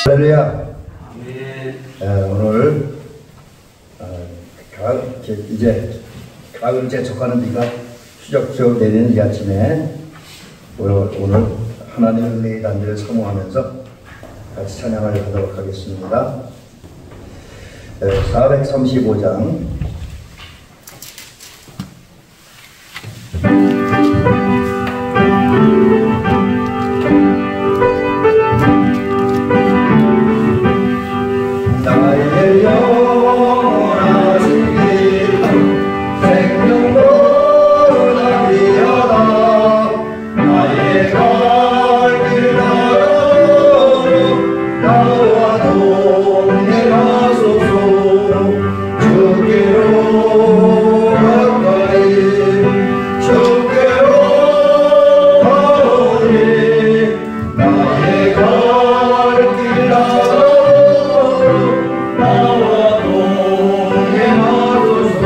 할렐루야. 오늘 이제 가을 제척하는 비가 추적추적 내리는 이 아침에 오늘 하나님의 은혜의 단비를 사모하면서 같이 찬양을 하도록 하겠습니다. 435장 나의 영원하신 길 생명보다 귀하다 나의 갈 길 나로 나와 동행하소서 주께로 가까이 주께로 가오니 나의 갈 길 나로 나와 동행하소서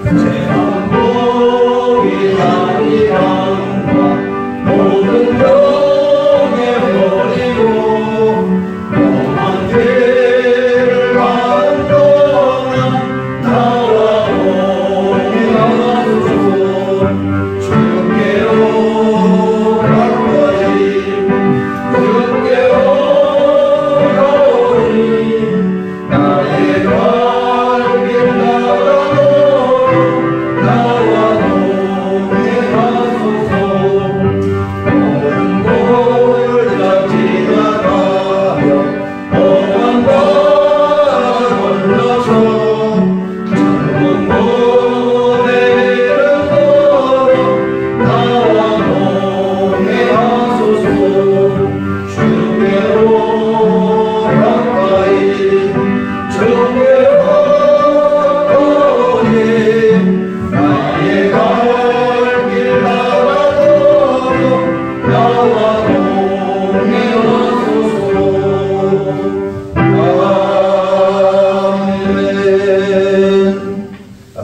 세상 복이 아니란과 모든 병에 버리고 험한 길을 가는 동안 나와 동행하소서 주께로 가까이 주께로 나의 갈 길 나와 동행하소서 모든 골짜 지나가며 험한 바다 건너서 창문 모래를 걸어 나와 동행하소서 주께로 가까이 주께로 가오니 나의 갈 길 나로 나와 동행하소서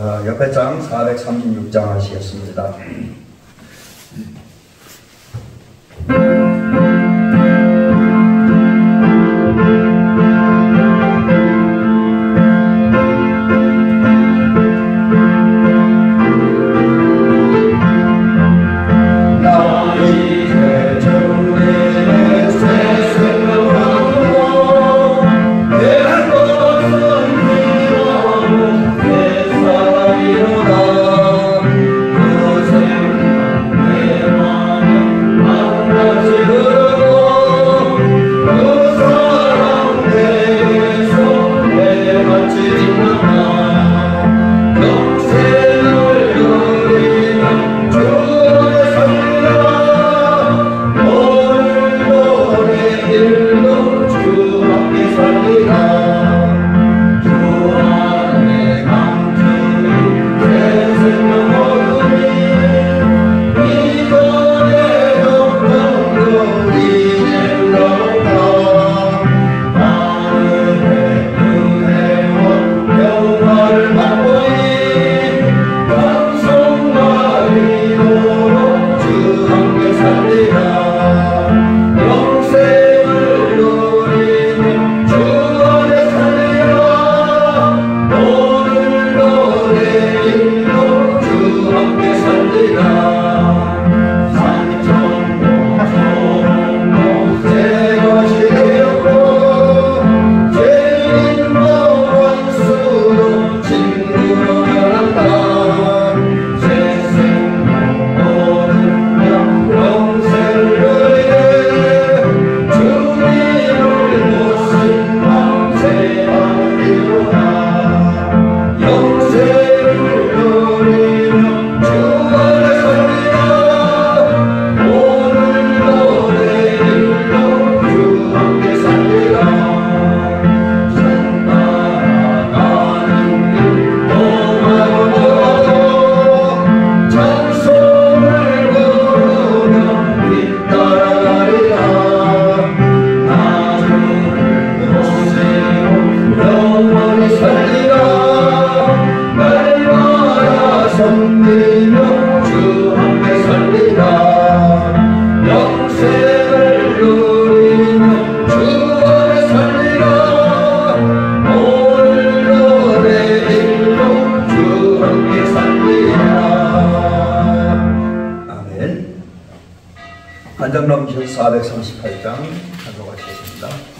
아멘. 옆에 장 436장 하시겠습니다. 그 438장 찾아가시겠습니다.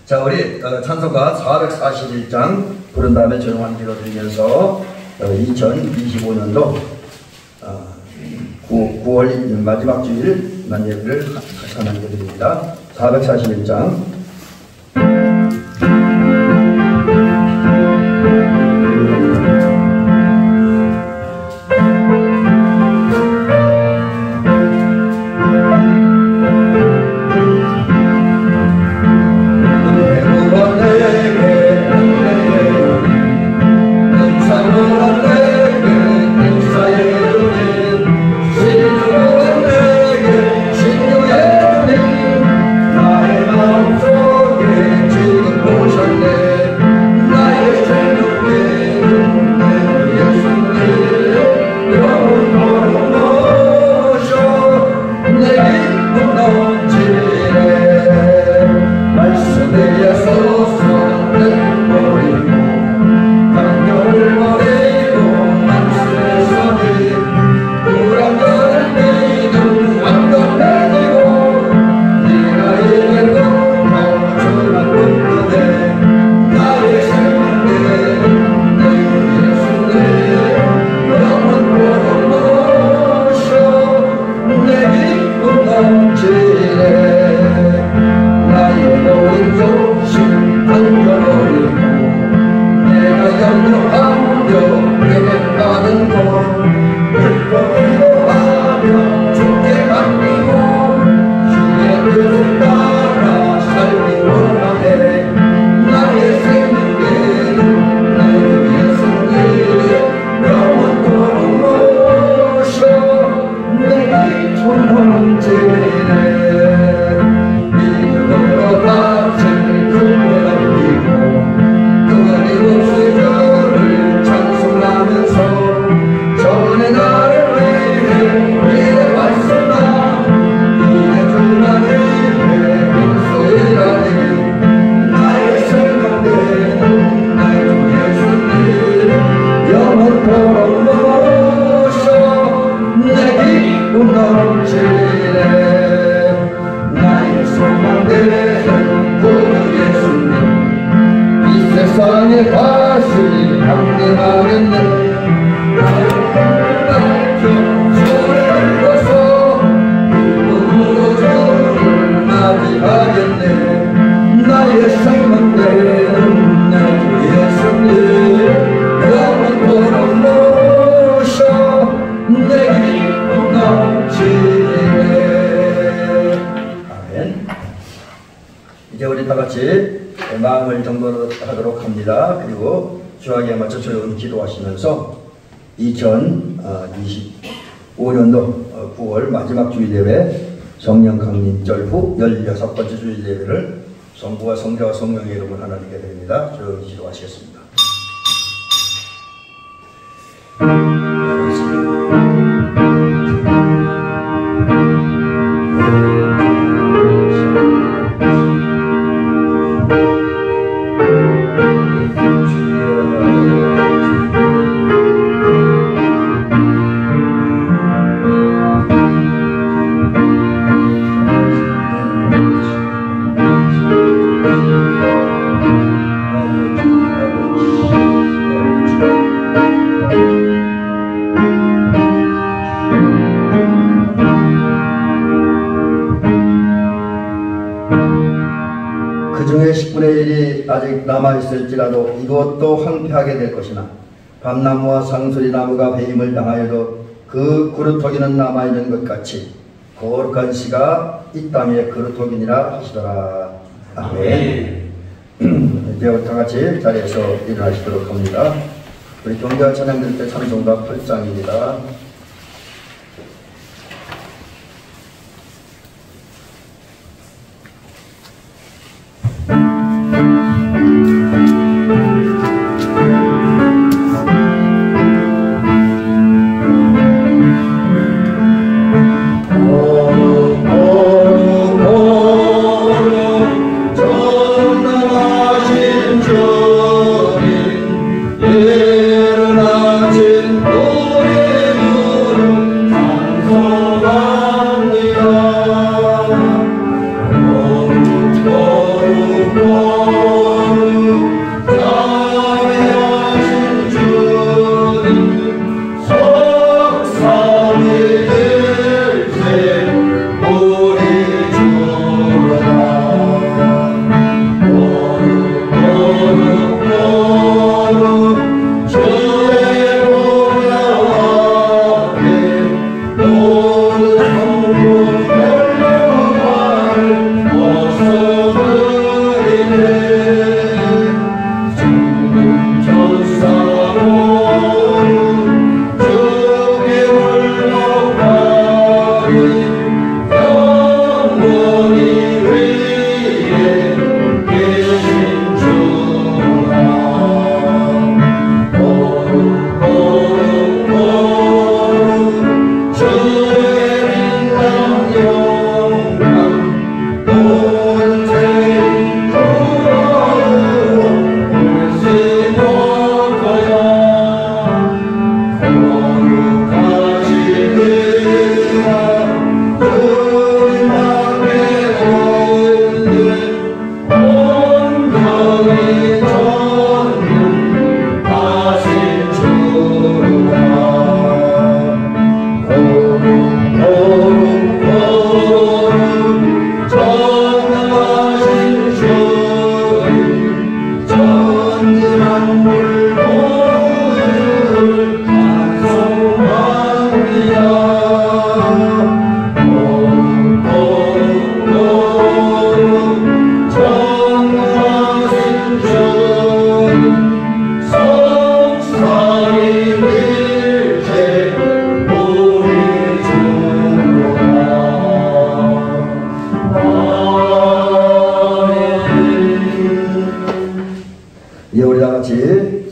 자, 우리 찬송가 441장 부른 다음에 조용한 기도 드리면서 2025년도 9월 마지막 주일 만예를 하나님께 드립니다. 441장 나의 마음속에 같이 마음을 정돈하도록 합니다. 그리고 주학에 맞춰 조용히 기도하시면서 2025년도 9월 마지막 주일예배 성령 강림절 후 16번째 주일예배를 성부와 성자와 성령의 이름으로 하나님께 드립니다. 조용히 기도하시겠습니다. 그중에 10분의 1이 아직 남아있을지라도 이것도 황폐하게 될 것이나 밤나무와 상수리나무가 배임을 당하여도 그 그루터기는 남아있는 것 같이 거룩한 씨가 이 땅에 그루터기니라 하시더라. 아멘. 이제부터 같이 자리에서 일어나시도록 합니다. 우리 경배와 찬양 드릴 때 찬송가 8장입니다.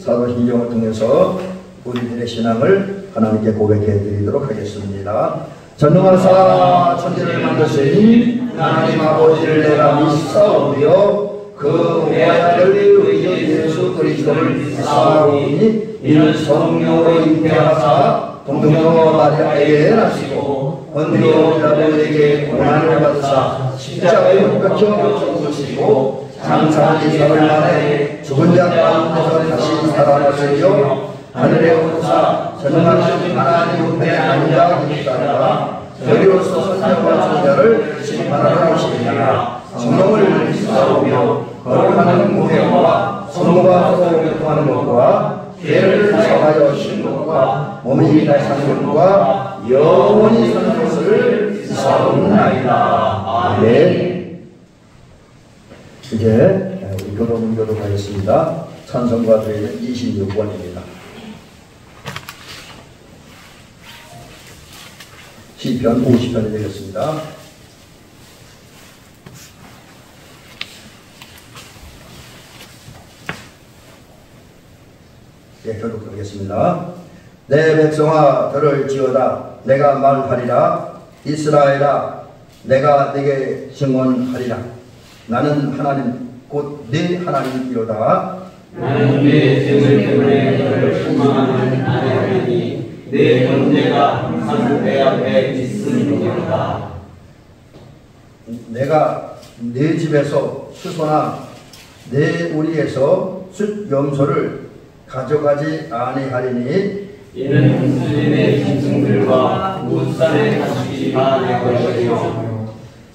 사도신경을 통해서 우리들의 신앙을 하나님께 고백해 드리도록 하겠습니다. 전능하사 천지를 만드시니 하나님 아버지를 내가 믿사오며 그 오아들 그 예수 그리스도를 믿사오니 이는 성령으로 잉태하사 동정녀 마리아에게 나시고 본디오 빌라도에게 고난을 받으사 십자가에 못 박혀 죽으시고 장사한 3일 만에 죽은 자 가운데서 다시 살아나시며 하늘에 오르사 전능하신 하나님 우편에 앉아 계시다가 저리로서 선자와 천자를 심판하러 오시리라. 성령을 믿사오며 거룩한 무교와 성모가 서로 교통하는 것과 죄를 사하여 신 것과 몸이 다시 사는 것과 영원히 사는 것을 믿사옵나이다. 아멘. 이제 우리 교도문교로 가겠습니다. 찬송가 드리는 26번입니다. 시편 50편이 되겠습니다. 예, 교독하겠습니다. 내 백성아 들을지어다. 내가 말하리라. 이스라엘아 내가 네게 증언하리라. 나는 하나님 곧 네 하나님이로다. 나는 내 죄물 때문에 너를 원망하는 하나님이니 내 번제가 항상 내 앞에 있음이로다. 내가 네 집에서 수소나 네 우리에서 숫 염소를 가져가지 아니하리니 이는 수진의 짐승들과 무산의 가축이 다 내 것이며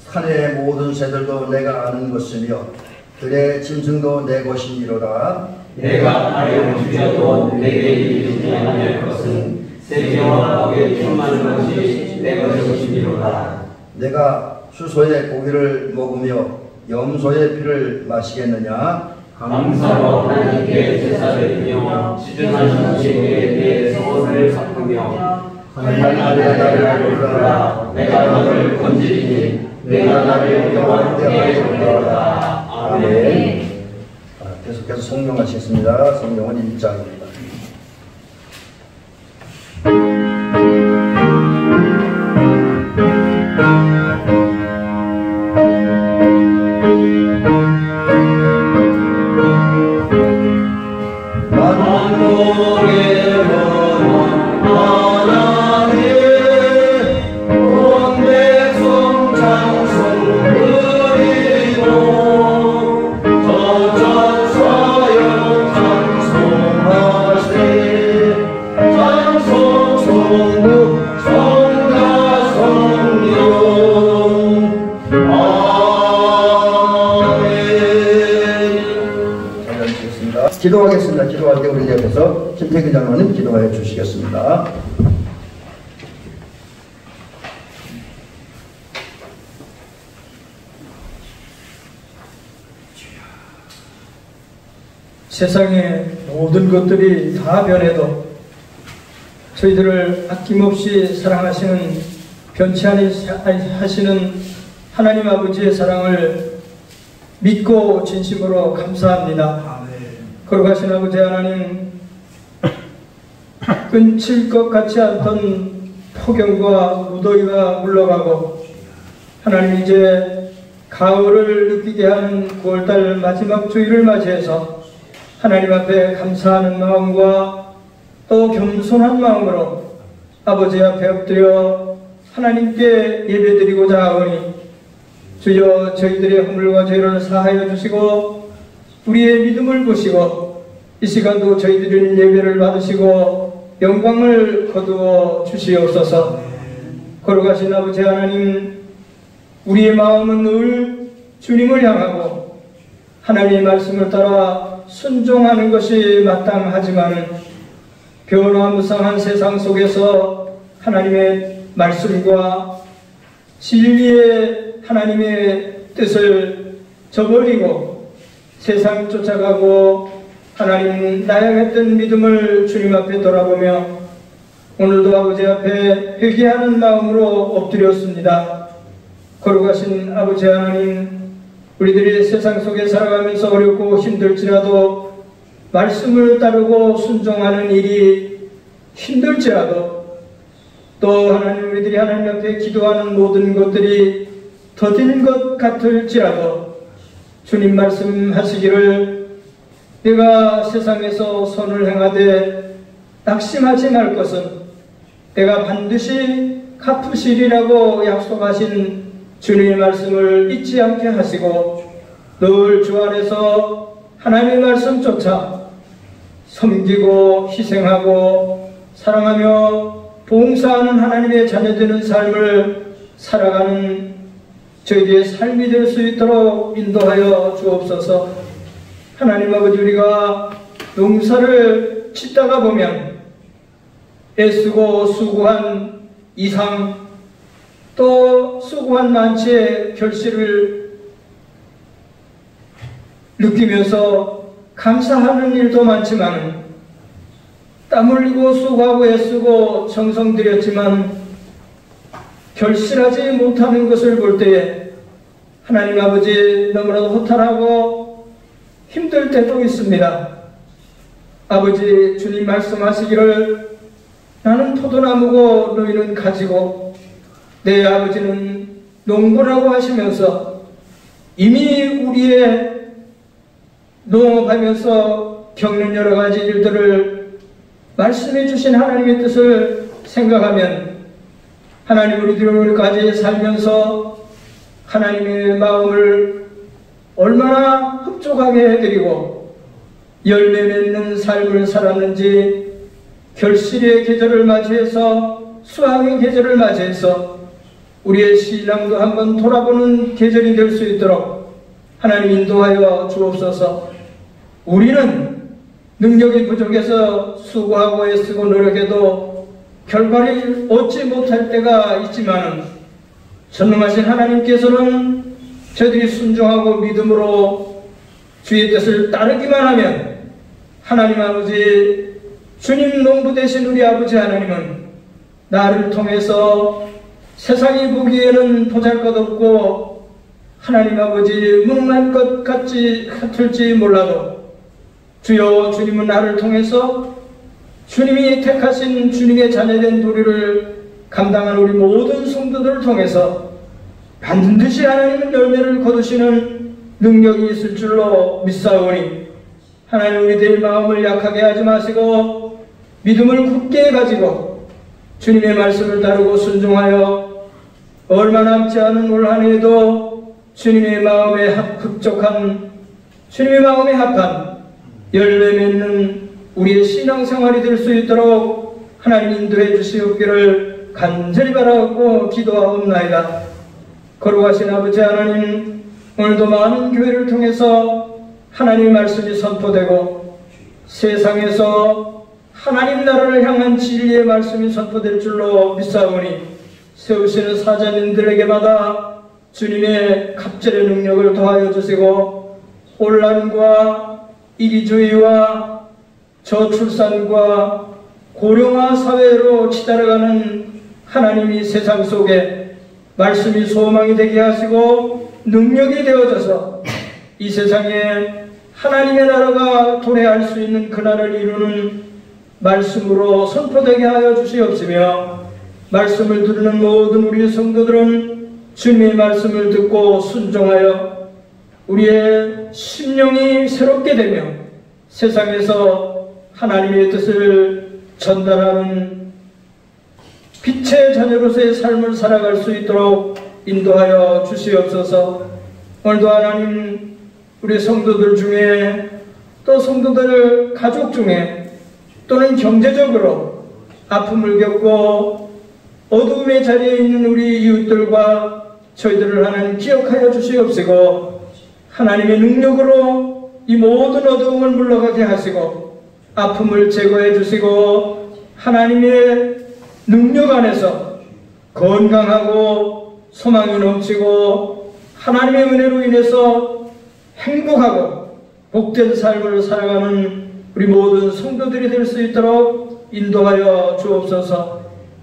산의 모든 새들도 내가 아는 것이며 들의 짐승도 내 것이니로다. 내가 아뢰어 주셔도 내게 이르지 아니할 것은 세계와 복에 충만한 것이 내 것이니로다. 내가 수소의 고기를 먹으며 염소의 피를 마시겠느냐? 감사로 하나님께 제사를 드리며 시중하신 이에게 내 소원을 갚으며 하나님의 나를 부르라. 내가 너를 건지리니 내가 나를 여호와께 올리리로다. 아멘. 계속해서 성경하시겠습니다. 성경은 1장입니다. 기도하겠습니다. 기도할 때 우리 옆에서 김태균 장로님 기도하여 주시겠습니다. 세상의 모든 것들이 다 변해도 저희들을 아낌없이 사랑하시는 변치 아니하시는 하나님 아버지의 사랑을 믿고 진심으로 감사합니다. 거룩하신 아버지 하나님, 끊칠 것 같지 않던 폭염과 무더위가 물러가고 하나님 이제 가을을 느끼게 하는 9월달 마지막 주일을 맞이해서 하나님 앞에 감사하는 마음과 또 겸손한 마음으로 아버지 앞에 엎드려 하나님께 예배드리고자 하오니 주여 저희들의 허물과 죄를 사하여 주시고 우리의 믿음을 보시고 이 시간도 저희들의 예배를 받으시고 영광을 거두어 주시옵소서. 거룩하신 아버지 하나님, 우리의 마음은 늘 주님을 향하고 하나님의 말씀을 따라 순종하는 것이 마땅하지만 변화무쌍한 세상 속에서 하나님의 말씀과 진리의 하나님의 뜻을 저버리고 세상 쫓아가고 하나님 나약했던 믿음을 주님 앞에 돌아보며 오늘도 아버지 앞에 회개하는 마음으로 엎드렸습니다. 거룩하신 아버지 하나님, 우리들이 세상 속에 살아가면서 어렵고 힘들지라도 말씀을 따르고 순종하는 일이 힘들지라도 또 하나님 우리들이 하나님 앞에 기도하는 모든 것들이 더딘 것 같을지라도 주님 말씀하시기를 내가 세상에서 선을 행하되 낙심하지 말 것은 내가 반드시 갚으시리라고 약속하신 주님의 말씀을 잊지 않게 하시고 늘 주 안에서 하나님의 말씀 쫓아 섬기고 희생하고 사랑하며 봉사하는 하나님의 자녀되는 삶을 살아가는 저희들의 삶이 될 수 있도록 인도하여 주옵소서. 하나님 아버지, 우리가 농사를 짓다가 보면 애쓰고 수고한 이상 또 수고한 만치의 결실을 느끼면서 감사하는 일도 많지만 땀 흘리고 수고하고 애쓰고 정성 들였지만 결실하지 못하는 것을 볼 때에 하나님 아버지 너무나도 허탈하고 힘들 때도 있습니다. 아버지 주님 말씀하시기를 나는 포도나무고 너희는 가지고 내 아버지는 농부라고 하시면서 이미 우리의 농업하면서 겪는 여러 가지 일들을 말씀해 주신 하나님의 뜻을 생각하면 하나님 우리들까지 살면서 하나님의 마음을 얼마나 흡족하게 해드리고 열매 맺는 삶을 살았는지 결실의 계절을 맞이해서 수확의 계절을 맞이해서 우리의 신앙도 한번 돌아보는 계절이 될 수 있도록 하나님 인도하여 주옵소서. 우리는 능력이 부족해서 수고하고 애쓰고 노력해도 결과를 얻지 못할 때가 있지만 전능하신 하나님께서는 저들이 순종하고 믿음으로 주의 뜻을 따르기만 하면 하나님 아버지 주님 농부 되신 우리 아버지 하나님은 나를 통해서 세상이 보기에는 보잘것없고 하나님 아버지 무능한 것 같을지 몰라도 주여 주님은 나를 통해서 주님이 택하신 주님의 자녀된 도리를 감당한 우리 모든 성도들을 통해서 반드시 하나님은 열매를 거두시는 능력이 있을 줄로 믿사오니 하나님 우리들의 마음을 약하게 하지 마시고 믿음을 굳게 가지고 주님의 말씀을 따르고 순종하여 얼마 남지 않은 올 한 해에도 주님의 마음에 흡족한 주님의 마음에 합한 열매 맺는 우리의 신앙생활이 될 수 있도록 하나님 인도해 주시옵기를 간절히 바라고 기도하옵나이다. 거룩하신 아버지 하나님, 오늘도 많은 교회를 통해서 하나님의 말씀이 선포되고 세상에서 하나님 나라를 향한 진리의 말씀이 선포될 줄로 믿사오니 세우시는 사자님들에게마다 주님의 갑절의 능력을 더하여 주시고 혼란과 이기주의와 저출산과 고령화 사회로 치달아가는 하나님이 세상 속에 말씀이 소망이 되게 하시고 능력이 되어져서 이 세상에 하나님의 나라가 도래할 수 있는 그날을 이루는 말씀으로 선포되게 하여 주시옵시며 말씀을 들으는 모든 우리 성도들은 주님의 말씀을 듣고 순종하여 우리의 심령이 새롭게 되며 세상에서 하나님의 뜻을 전달하는 빛의 자녀로서의 삶을 살아갈 수 있도록 인도하여 주시옵소서. 오늘도 하나님 우리 성도들 중에 또 성도들 가족 중에 또는 경제적으로 아픔을 겪고 어두움의 자리에 있는 우리 이웃들과 저희들을 하나님 기억하여 주시옵시고 하나님의 능력으로 이 모든 어두움을 물러가게 하시고 아픔을 제거해 주시고 하나님의 능력 안에서 건강하고 소망이 넘치고 하나님의 은혜로 인해서 행복하고 복된 삶을 살아가는 우리 모든 성도들이 될 수 있도록 인도하여 주옵소서.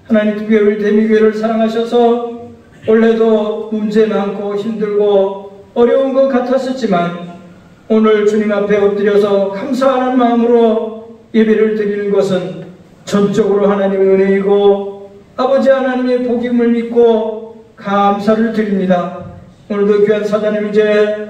하나님 특별히 우리 대미교회를 사랑하셔서 올해도 문제 많고 힘들고 어려운 것 같았었지만 오늘 주님 앞에 엎드려서 감사하는 마음으로 예배를 드리는 것은 전적으로 하나님의 은혜이고 아버지 하나님의 복임을 믿고 감사를 드립니다. 오늘도 귀한 사장님 이제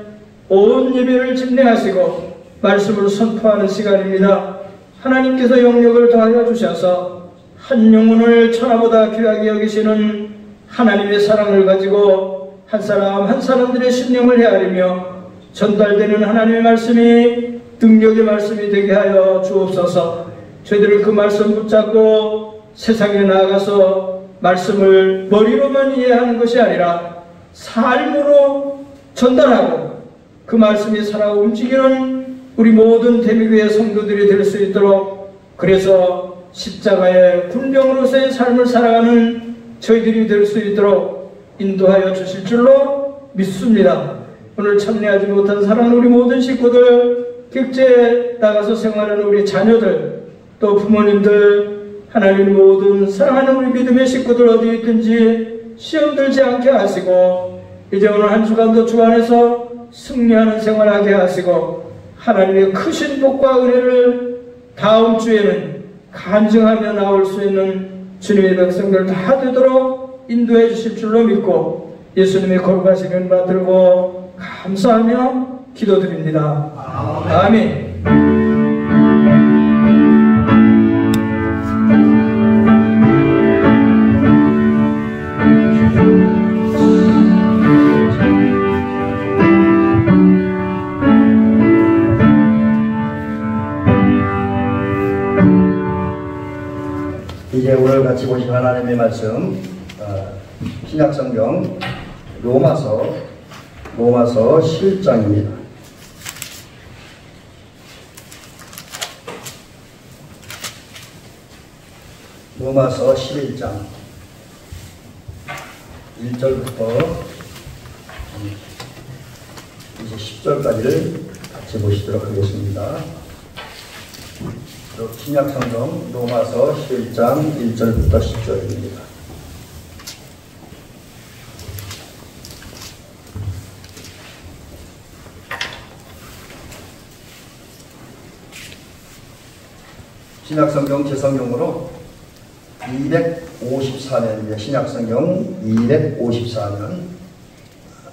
온 예배를 집례하시고 말씀을 선포하는 시간입니다. 하나님께서 영역을 더하여 주셔서 한 영혼을 천하보다 귀하게 여기시는 하나님의 사랑을 가지고 한 사람 한 사람들의 심령을 헤아리며 전달되는 하나님의 말씀이 능력의 말씀이 되게 하여 주옵소서. 저희들은 그 말씀 붙잡고 세상에 나아가서 말씀을 머리로만 이해하는 것이 아니라 삶으로 전달하고 그 말씀이 살아 움직이는 우리 모든 대미교회 성도들이 될 수 있도록 그래서 십자가의 군병으로서의 삶을 살아가는 저희들이 될 수 있도록 인도하여 주실 줄로 믿습니다. 오늘 참여하지 못한 사랑하는 우리 모든 식구들, 객지에 나가서 생활하는 우리 자녀들, 또 부모님들, 하나님 모든 사랑하는 우리 믿음의 식구들 어디 있든지 시험 들지 않게 하시고 이제 오늘 한 주간도 주 안에서 승리하는 생활하게 하시고 하나님의 크신 복과 은혜를 다음 주에는 간증하며 나올 수 있는 주님의 백성들 다 되도록 인도해 주실 줄로 믿고 예수님의 거룩하신 받들고 감사하며 기도드립니다. 아멘. 이제 오늘 같이 보실 하나님의 말씀 신약성경 로마서 11장입니다. 로마서 11장 1절부터 이제 10절까지를 같이 보시도록 하겠습니다. 신약성경 로마서 11장 1절부터 10절입니다. 신약성경 제성경으로 254년입니다. 신약성경 254년.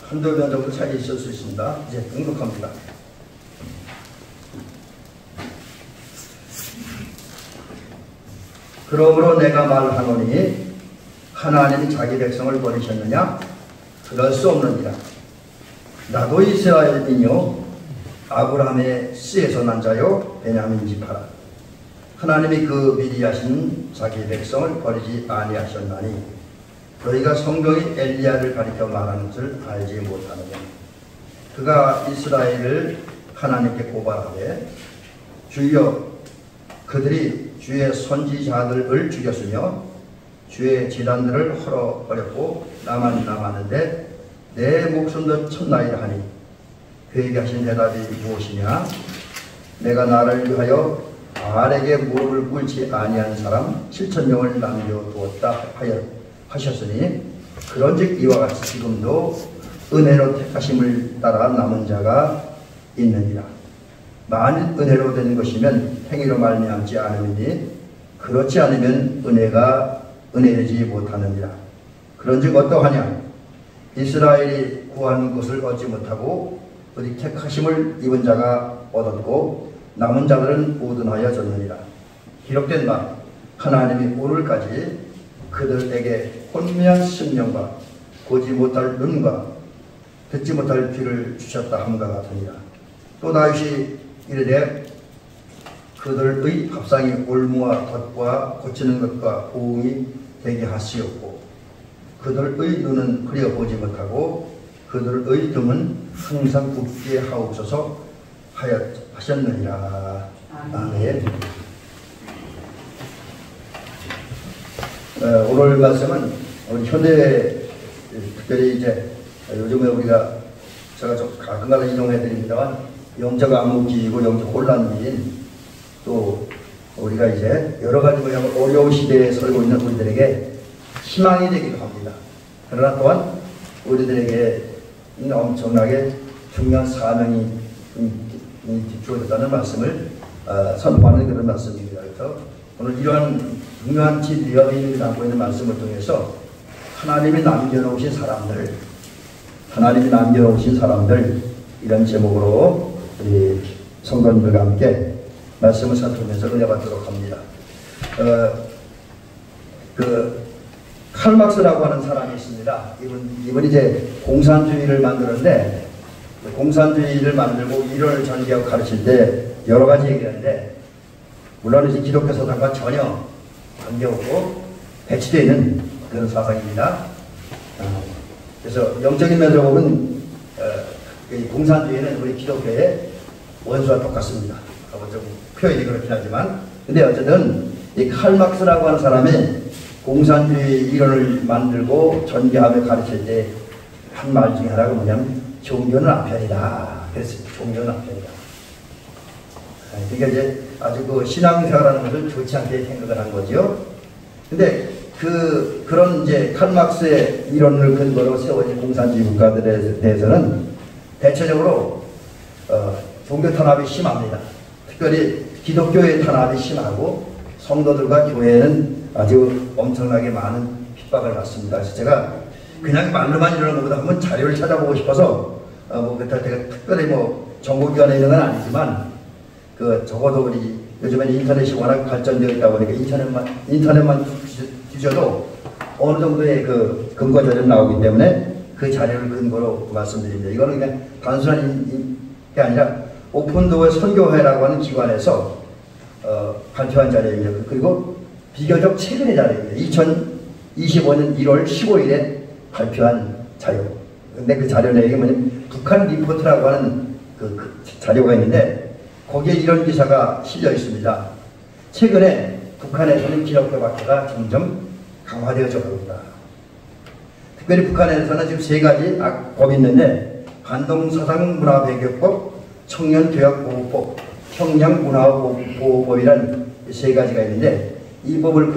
한두 년 정도 차이 있을 수 있습니다. 이제 등록합니다. 그러므로 내가 말하노니 하나님이 자기 백성을 버리셨느냐? 그럴 수 없느니라. 나도 이스라엘이요 아브라함의 씨에서 난 자요 베냐민 지파라. 하나님이 그 미리 하신 자기 백성을 버리지 아니하셨나니 너희가 성경이 엘리야를 가리켜 말하는 줄 알지 못하느냐. 그가 이스라엘을 하나님께 고발하되 주여 그들이 주의 선지자들을 죽였으며 주의 제단들을 헐어버렸고 나만 남았는데 내 목숨도 쳤나이다 하니 그에게 하신 대답이 무엇이냐. 내가 나를 위하여 바알에게 무릎을 꿇지 아니한 사람 7,000명을 남겨두었다 하셨으니 그런즉 이와 같이 지금도 은혜로 택하심을 따라 남은 자가 있느니라. 만일 은혜로 된 것이면 행위로 말미암지 않으니 그렇지 않으면 은혜가 은혜되지 못하느니라. 그런즉 어떠하냐. 이스라엘이 구하는 것을 얻지 못하고 오직 택하심을 입은 자가 얻었고 남은 자들은 우둔하여 졌느니라. 기록된 바 하나님이 오늘까지 그들에게 혼미한 심령과 보지 못할 눈과 듣지 못할 귀를 주셨다 함과 같으니라. 또 다윗이 이르되 그들의 밥상이 올무와 덫과 고치는 것과 보응이 되게 하시옵고 그들의 눈은 그려보지 못하고 그들의 등은 항상 굳게 하옵소서 하셨느니라. 아멘. 오늘 말씀은 우리 현대 특별히 이제 요즘에 우리가 제가 좀 가끔가다 인용해 드립니다만 영적 암흑기이고 영적 혼란기인 또 우리가 이제 여러 가지 어려운 시대에 살고 있는 우리들에게 희망이 되기도 합니다. 그러나 또한 우리들에게 엄청나게 중요한 사명이 주어졌다는 말씀을 선포하는 그런 말씀입니다. 그래서 오늘 이러한 중요한 진리와 의미를 담고 있는 말씀을 통해서 하나님이 남겨놓으신 사람들 이런 제목으로 우리 성도님들과 함께 말씀을 살피면서 은혜 받도록 합니다. 칼막스라고 하는 사람이 있습니다. 이분이 이제 공산주의를 만들었는데 공산주의를 만들고 이론을 전개하고 가르칠 때 여러 가지 얘기하는데 물론 이제 기독교 사상과 전혀 관계없고 배치되어 있는 그런 사상입니다. 그래서 영적인 면으로 보면 공산주의는 우리 기독교의 원수와 똑같습니다. 좀 표현이 그렇긴 하지만 근데 어쨌든 이 칼막스라고 하는 사람이 공산주의 이론을 만들고 전개하며 가르칠 때 한 말 중에 하나가 뭐냐면 종교는 아편이다. 그랬습니다. 종교는 아편이다. 그러니까 이제 아주 그 신앙생활하는 것을 좋지 않게 생각을 한 거죠. 근데 그런 이제 칼막스의 이론을 근거로 세워진 공산주의 국가들에 대해서는 대체적으로 종교 탄압이 심합니다. 특별히 기독교의 탄압이 심하고 성도들과 교회는 아주 엄청나게 많은 핍박을 받습니다. 그래서 제가 그냥 말로만 이러는 것보다 한번 자료를 찾아보고 싶어서 뭐 제가 특별히 뭐 정보기관에 있는 건 아니지만 적어도 우리 요즘에는 인터넷이 워낙 발전되어 있다 보니까 인터넷만 뒤져도 어느 정도의 그 근거 자료가 나오기 때문에 그 자료를 근거로 말씀드립니다. 이거는 그냥 단순한 게 아니라 오픈도어 선교회라고 하는 기관에서 발표한 자료입니다. 그리고 비교적 최근의 자료입니다. 2025년 1월 15일에 발표한 자료. 근데 그 자료 내용이 뭐냐면 북한 리포트라고 하는 그 자료가 있는데 거기에 이런 기사가 실려 있습니다. 최근에 북한에서는 기독교 박해가 점점 강화되어져 갑니다. 특별히 북한에서는 지금 3가지 법이 있는데 반동사상문화배교법, 청년교역보호법, 형량문화보호법이라는 3가지가 있는데 이 법을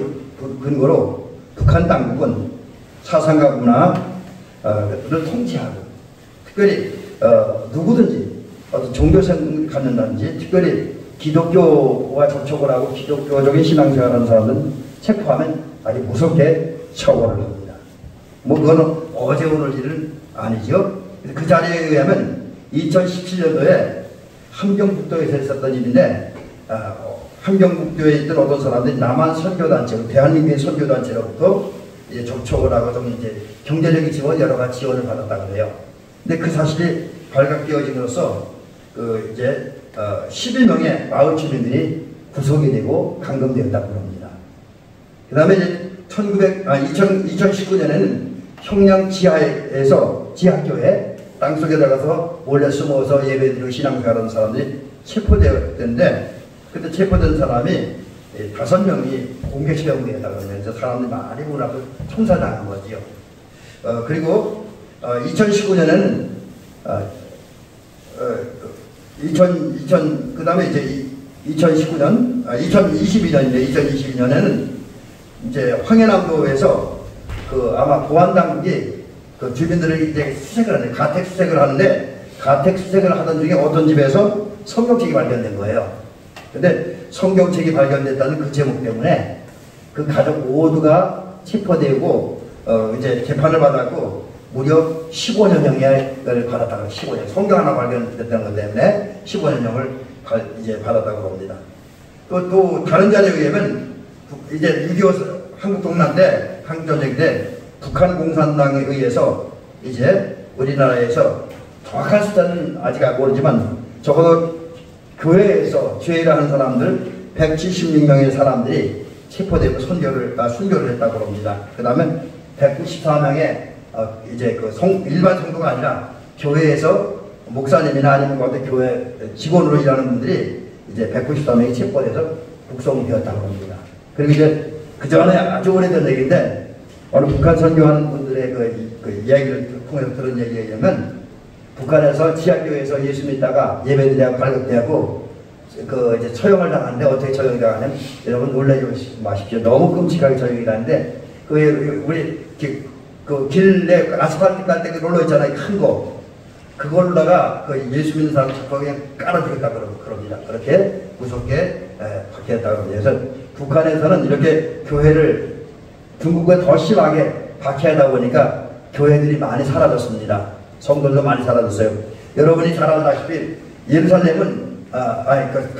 근거로 북한 당국은 사상과 문화를 통제하고 특별히 누구든지 어떤 종교생을 갖는다든지 특별히 기독교와 접촉을 하고 기독교적인 신앙생활을 하는 사람들은 체포하면 아주 무섭게 처벌을 합니다. 뭐 그거는 어제 오늘 일은 아니죠. 그 자리에 의하면 2017년도에 함경북도에서 있었던 일인데 함경북도에 있던 어떤 사람들이 남한 선교단체, 대한민국의 선교단체로부터 이제 접촉을 하고 좀 이제 경제적인 지원, 여러 가지 지원을 받았다고 해요. 근데 그 사실이 발각되어짐으로써 이제 11명의 마을 주민들이 구속이 되고 감금되었다고 합니다. 그 다음에 이제 2019년에는 평양 지하에서 지하교회 땅속에 들어가서 몰래 숨어서 예배드리고 신앙생활하는 사람들이 체포되었는데 그때 체포된 사람이 5명이 공개 처형되었다고 하면서 사람들이 많이 문 앞을 총살당한 거지요. 그리고 2019년에는 그 다음에 이제 2022년인데 2022년에는 이제 황해남도에서 아마 보안당국이 주민들을 이제 수색을 하는데 가택 수색을 하는데 가택 수색을 하던 중에 어떤 집에서 성경책이 발견된 거예요. 근데 성경책이 발견됐다는 그 제목 때문에 그 가족 모두가 체포되고 이제 재판을 받았고 무려 15년형을 받았다고 15년 성경 하나 발견됐다는 것 때문에 15년형을 이제 받았다고 합니다. 또 다른 자료에 의하면 이제 6.25 한국 동란 때 항전쟁 때 북한 공산당에 의해서 이제 우리나라에서 정확한 숫자는 아직 모르지만 적어도 교회에서 죄를 하는 사람들 176명의 사람들이 체포되고 순교를 했다고 합니다. 그 다음에 194명의 이제 일반 성도가 아니라 교회에서 목사님이나 아니면 어떤 교회 직원으로 일하는 분들이 이제 194명이 체포돼서 북송되었다고 합니다. 그리고 이제 그 전에 아주 오래된 얘기인데 어느 북한 선교하는 분들의 그 이야기를 통해서 들은 얘기에 의하면 북한에서 지하교회에서 예수 믿다가 예배드리다가 발각되고 이제 처형을 당하는데 어떻게 처형이 당하냐면 여러분 놀라지 마십시오. 너무 끔찍하게 처형이 당하는데 우리 길에 아스팔트 깔 때 그 롤러 있잖아요. 큰 거. 그걸로다가 예수 믿는 사람 잡고 그냥 깔아주겠다고 그럽니다. 그렇게 무섭게 박해했다고 합니다. 그래서 북한에서는 이렇게 교회를 중국보다 더 심하게 박해하다 보니까 교회들이 많이 사라졌습니다. 성도들도 많이 사라졌어요. 여러분이 잘 알다시피 예루살렘은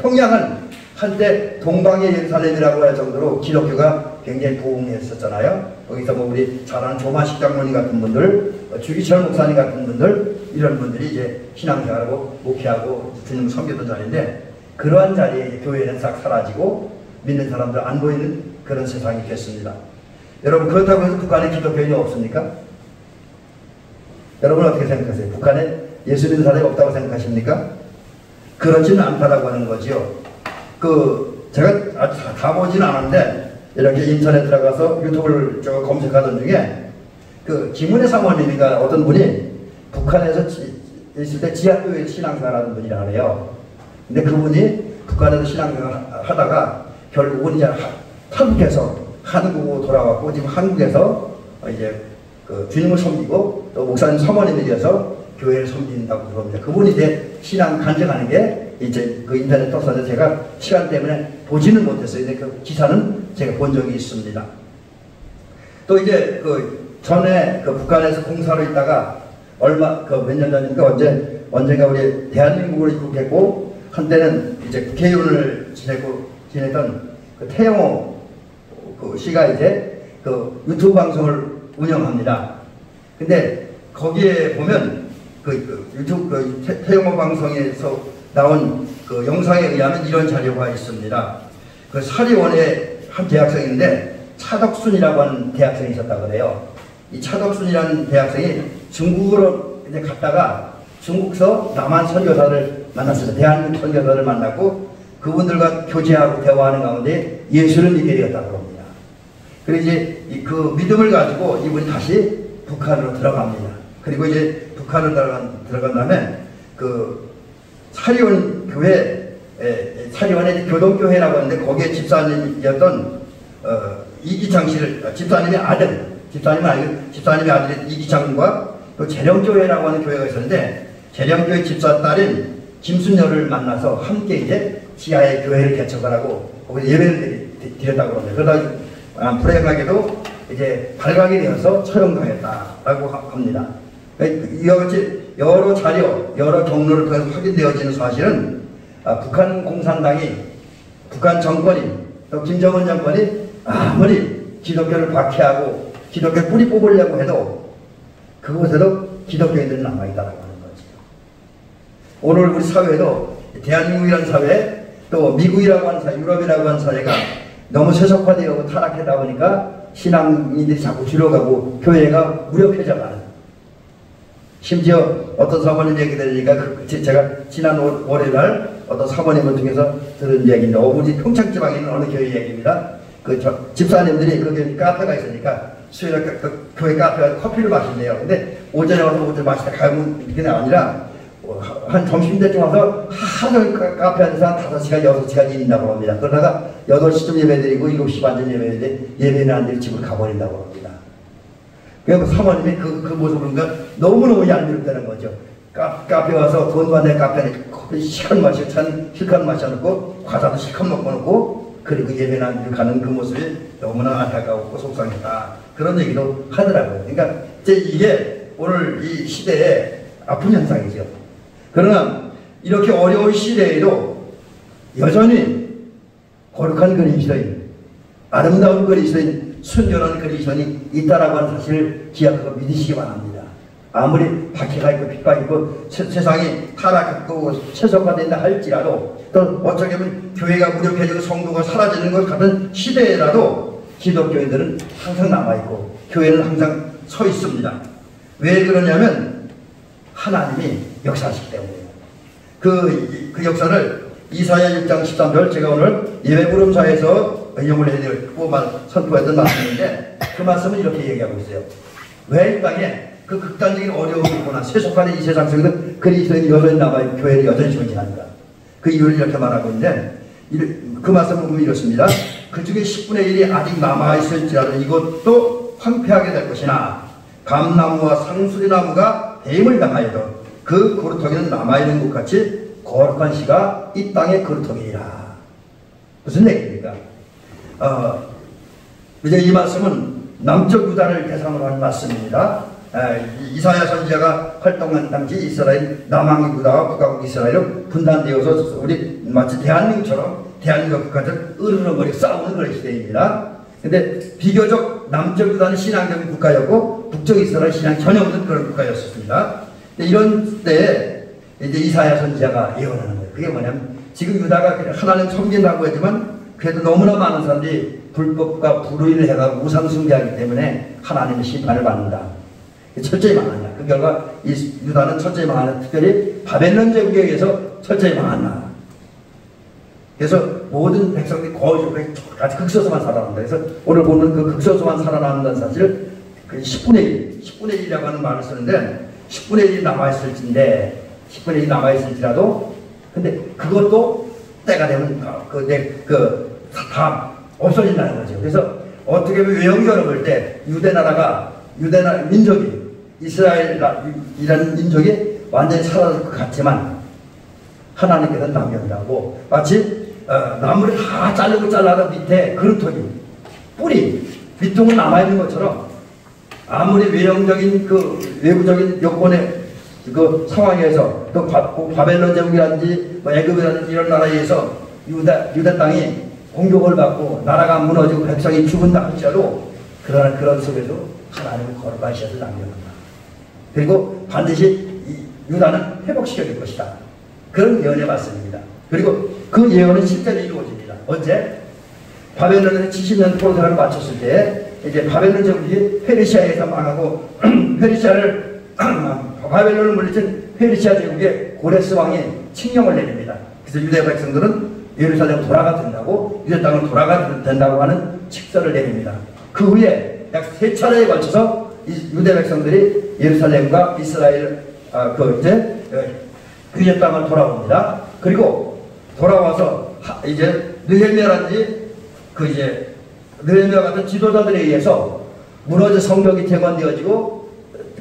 평양은 한때 동방의 예루살렘이라고 할 정도로 기독교가 굉장히 부흥했었잖아요. 거기서 뭐 우리 잘 아는 조만식 장로님 같은 분들, 주기철 목사님 같은 분들 이런 분들이 이제 신앙생활하고 목회하고 주님 섬기던 자리인데 그러한 자리에 교회는 싹 사라지고 믿는 사람들 안 보이는 그런 세상이 됐습니다. 여러분 그렇다고 해서 북한에 기독교인이 없습니까? 여러분 어떻게 생각하세요? 북한에 예수 믿는 사람이 없다고 생각하십니까? 그렇지는 않다라고 하는 거지요. 제가 다 보지는 않았는데 이렇게 인터넷 들어가서 유튜브를 검색하던 중에 김은혜 사모님인가 어떤 분이 북한에서 있을 때 지하교회 신앙사라는 분이라 그래요. 근데 그분이 북한에서 신앙생활 하다가 결국은 이제 탈북해서 한국으로 돌아왔고 지금 한국에서 이제 그 주님을 섬기고 또 목사님 사모님이 되어서 교회를 섬긴다고 그럽니다. 그분이 이제 신앙 간증하는 게 이제 그 인터넷 떴었는데 제가 시간 때문에 보지는 못했어요. 근데 그 기사는 제가 본 적이 있습니다. 또 이제 그 전에 그 북한에서 공사로 있다가 얼마 그 몇 년 전인가 언젠가 우리 대한민국으로 입국했고 한때는 이제 국회의원을 지냈던 그 태영호 그 씨가 이제 그 유튜브 방송을 운영합니다. 근데 거기에 보면 그 유튜브 태영호 방송에서 나온 그 영상에 의하면 이런 자료가 있습니다. 그 사리원의 한 대학생인데 차덕순이라고 하는 대학생이 있었다고 그래요. 이 차덕순이라는 대학생이 중국으로 이제 갔다가 중국서 남한 선교사를 만났습니다. 대한민국 선교사를 만났고 그분들과 교제하고 대화하는 가운데 예수를 믿게 되었다고 합니다. 그리고 이제 그 믿음을 가지고 이분이 다시 북한으로 들어갑니다. 그리고 이제 북한으로 들어간 다음에 그 사리원 교회, 사리원의 교동교회라고 하는데 거기에 집사님이었던 이기창 씨를, 집사님의 아들이 이기창과 또 재령교회라고 하는 교회가 있었는데 재령교회 집사 딸인 김순녀를 만나서 함께 이제 지하에 교회를 개척하라고 거기서 예배를 드렸다고 합니다. 그러다 불행하게도 이제 발각이 되어서 처형당했다라고 합니다. 이와 같이 여러 자료, 여러 경로를 통해서 확인되어지는 사실은 북한 공산당이, 북한 정권이, 또 김정은 정권이 아무리 기독교를 박해하고 기독교 뿌리 뽑으려고 해도 그곳에도 기독교인들이 남아있다라고 하는 거죠. 오늘 우리 사회도 대한민국이라는 사회, 또 미국이라고 하는 사회, 유럽이라고 하는 사회가 너무 세속화되고 타락하다 보니까 신앙인들이 자꾸 줄어가고 교회가 무력해져가는. 심지어 어떤 사모님 얘기 들으니까 제가 지난 월요일날 어떤 사모님을 통해서 들은 얘기인데 우리 평창지방에 있는 어느 교회 얘기입니다. 그 집사님들이 거기 카페가 있으니까 수요일에 그 교회 카페에 커피를 마신대요. 근데 오전에 와서 오전 마시다 가면 그게 아니라 한 점심때쯤 와서 하루 카페 안에서 한 5시간, 6시간 일한다고 합니다. 그러다가 8시쯤 예배드리고 7시 반쯤 예배드리는데 예배는 안 드리고 집을 가버린다고 합니다. 그래서 사모님이 그 모습을 보니까 너무너무 얄미웠다는 거죠. 카페 와서 돈 받는 카페에 커피 실컷 마셔놓고 과자도 실컷 먹고 놓고 그리고 예배는 안 드리고 가는 그 모습이 너무나 안타까웠고 속상했다. 그런 얘기도 하더라고요. 그러니까 이게 오늘 이 시대의 아픈 현상이죠. 그러나 이렇게 어려운 시대에도 여전히 거룩한 그리스도인, 아름다운 그리스도인, 순결한 그리스도인이 있다라고 하는 사실을 기억하고 믿으시기 바랍니다. 아무리 박해가 있고 핍박이 있고 세상이 타락하고 세속화된다 할지라도 또 어떻게 보면 교회가 무력해지고 성도가 사라지는 것 같은 시대라도 기독교인들은 항상 남아있고 교회는 항상 서 있습니다. 왜 그러냐면 하나님이 역사하시기 때문이에요. 그 역사를 이사야 6장 13절 제가 오늘 예배부름사에서 인용을 해드리고 선포했던 말씀인데 그 말씀은 이렇게 얘기하고 있어요. 왜 이 땅에 그 극단적인 어려움이 있거나 세속화된 이 세상 속에서 그리스도인이 여전히 남아있고 교회를 여전히 존재하는가. 그 이유를 이렇게 말하고 있는데 그 말씀을 보면 이렇습니다. 그 중에 10분의 1이 아직 남아있을지라도 이것도 황폐하게 될 것이나 감나무와 상수리나무가 뱀을 당하여도 그 그루터기는 남아있는 것 같이 거룩한 씨가 이 땅의 그루터기니라. 무슨 얘기입니까? 이제 이 말씀은 남쪽 유다를 대상으로 한 말씀입니다. 이사야 선지자가 활동한 당시 이스라엘, 남왕 유다와 북왕국 이스라엘로 분단되어서 우리 마치 대한민국처럼 대한민국 국가들 으르렁거리 싸우는 그런 시대입니다. 근데 비교적 남쪽 유다는 신앙적인 국가였고 북쪽 이스라엘 신앙이 전혀 없는 그런 국가였습니다. 이런 때에 이제 이사야 선지자가 예언하는 거예요. 그게 뭐냐면 지금 유다가 하나님 섬긴다고 했지만 그래도 너무나 많은 사람들이 불법과 불의를 해가지고 우상 숭배하기 때문에 하나님의 심판을 받는다. 철저히 망한다. 그 결과 이 유다는 철저히 망한다. 특별히 바벨론 제국에 의해서 철저히 망한다. 그래서 모든 백성들이 거의 같이 극소수만 살아난다. 그래서 오늘 보는 그 극소수만 살아남는다는 사실을 그 10분의 1, 10분의 1이라고 하는 말을 쓰는데 10분의 1이 남아있을진데 10분의 1 남아있을지라도, 근데 그것도 때가 되면 다 없어진다는 거죠. 그래서 어떻게 보면 외형적으로 볼 때 유대나라 민족이, 이스라엘이라는 민족이 완전히 사라질 것 같지만 하나님께서는 남겨두라고, 마치 나무를 다 잘라서 밑에 그루터기 뿌리 밑둥은 남아있는 것처럼, 아무리 외형적인 외부적인 여건의 그 상황에서 또 바벨론 제국이라든지 애굽이라든지 이런 나라에 의해서 유다 땅이 공격을 받고 나라가 무너지고 백성이 죽은다 할지라도, 그러나 그런 속에도 하나님은 거룩한 씨앗을 남겨놓는다. 그리고 반드시 유다는 회복시켜줄 것이다. 그런 예언의 말씀입니다. 그리고 그 예언은 실제로 이루어집니다. 언제? 바벨론에서 70년 포로생활을 마쳤을 때, 이제 바벨론 제국이 페르시아에서 망하고 바벨론을 물리친 페르시아 제국의 고레스 왕이 칙령을 내립니다. 그래서 유대 백성들은 예루살렘 돌아가 된다고, 유대 땅을 돌아가 된다고 하는 칙서를 내립니다. 그 후에 약 3차례에 걸쳐서 유대 백성들이 예루살렘과 이스라엘 유대 땅을 돌아옵니다. 그리고 돌아와서 이제 느헤미야라든지 느헤미야 같은 지도자들에 의해서 무너진 성벽이 재건되어지고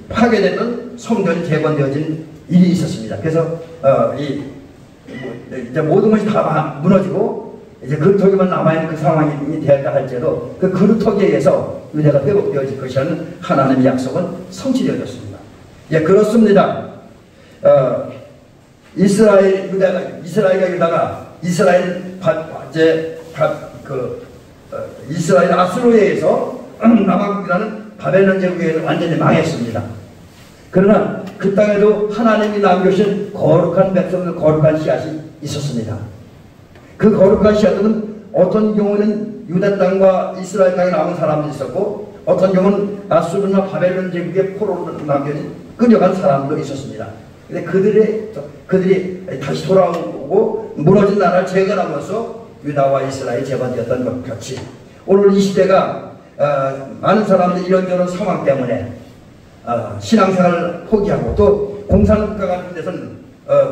파괴됐던 성전이 재건되어진 일이 있었습니다. 그래서 이제 모든 것이 다 무너지고 이제 그루터기만 남아있는 그 상황이 되었다 할지라도 그 그루터기에 의해서 유대가 회복되어질 것이라는 하나님의 약속은 성취되어졌습니다. 예, 그렇습니다. 이스라엘 아수르에 의해서 남왕국이라는 바벨론 제국에 의해서 완전히 망했습니다. 그러나 그 땅에도 하나님이 남겨주신 거룩한 백성들, 거룩한 씨앗이 있었습니다. 그 거룩한 씨앗들은 어떤 경우는 유다 땅과 이스라엘 땅에 남은 사람도 있었고, 어떤 경우는 아수르나 바벨론 제국의 포로로 끌려간 사람도 있었습니다. 근데 그들이 다시 돌아오고 무너진 나라를 재건함으로써 유다와 이스라엘이 재건되었던 것 같이, 오늘 이 시대가 많은 사람들이 이런저런 상황 때문에 신앙생활을 포기하고, 또 공산국가 같은 데서는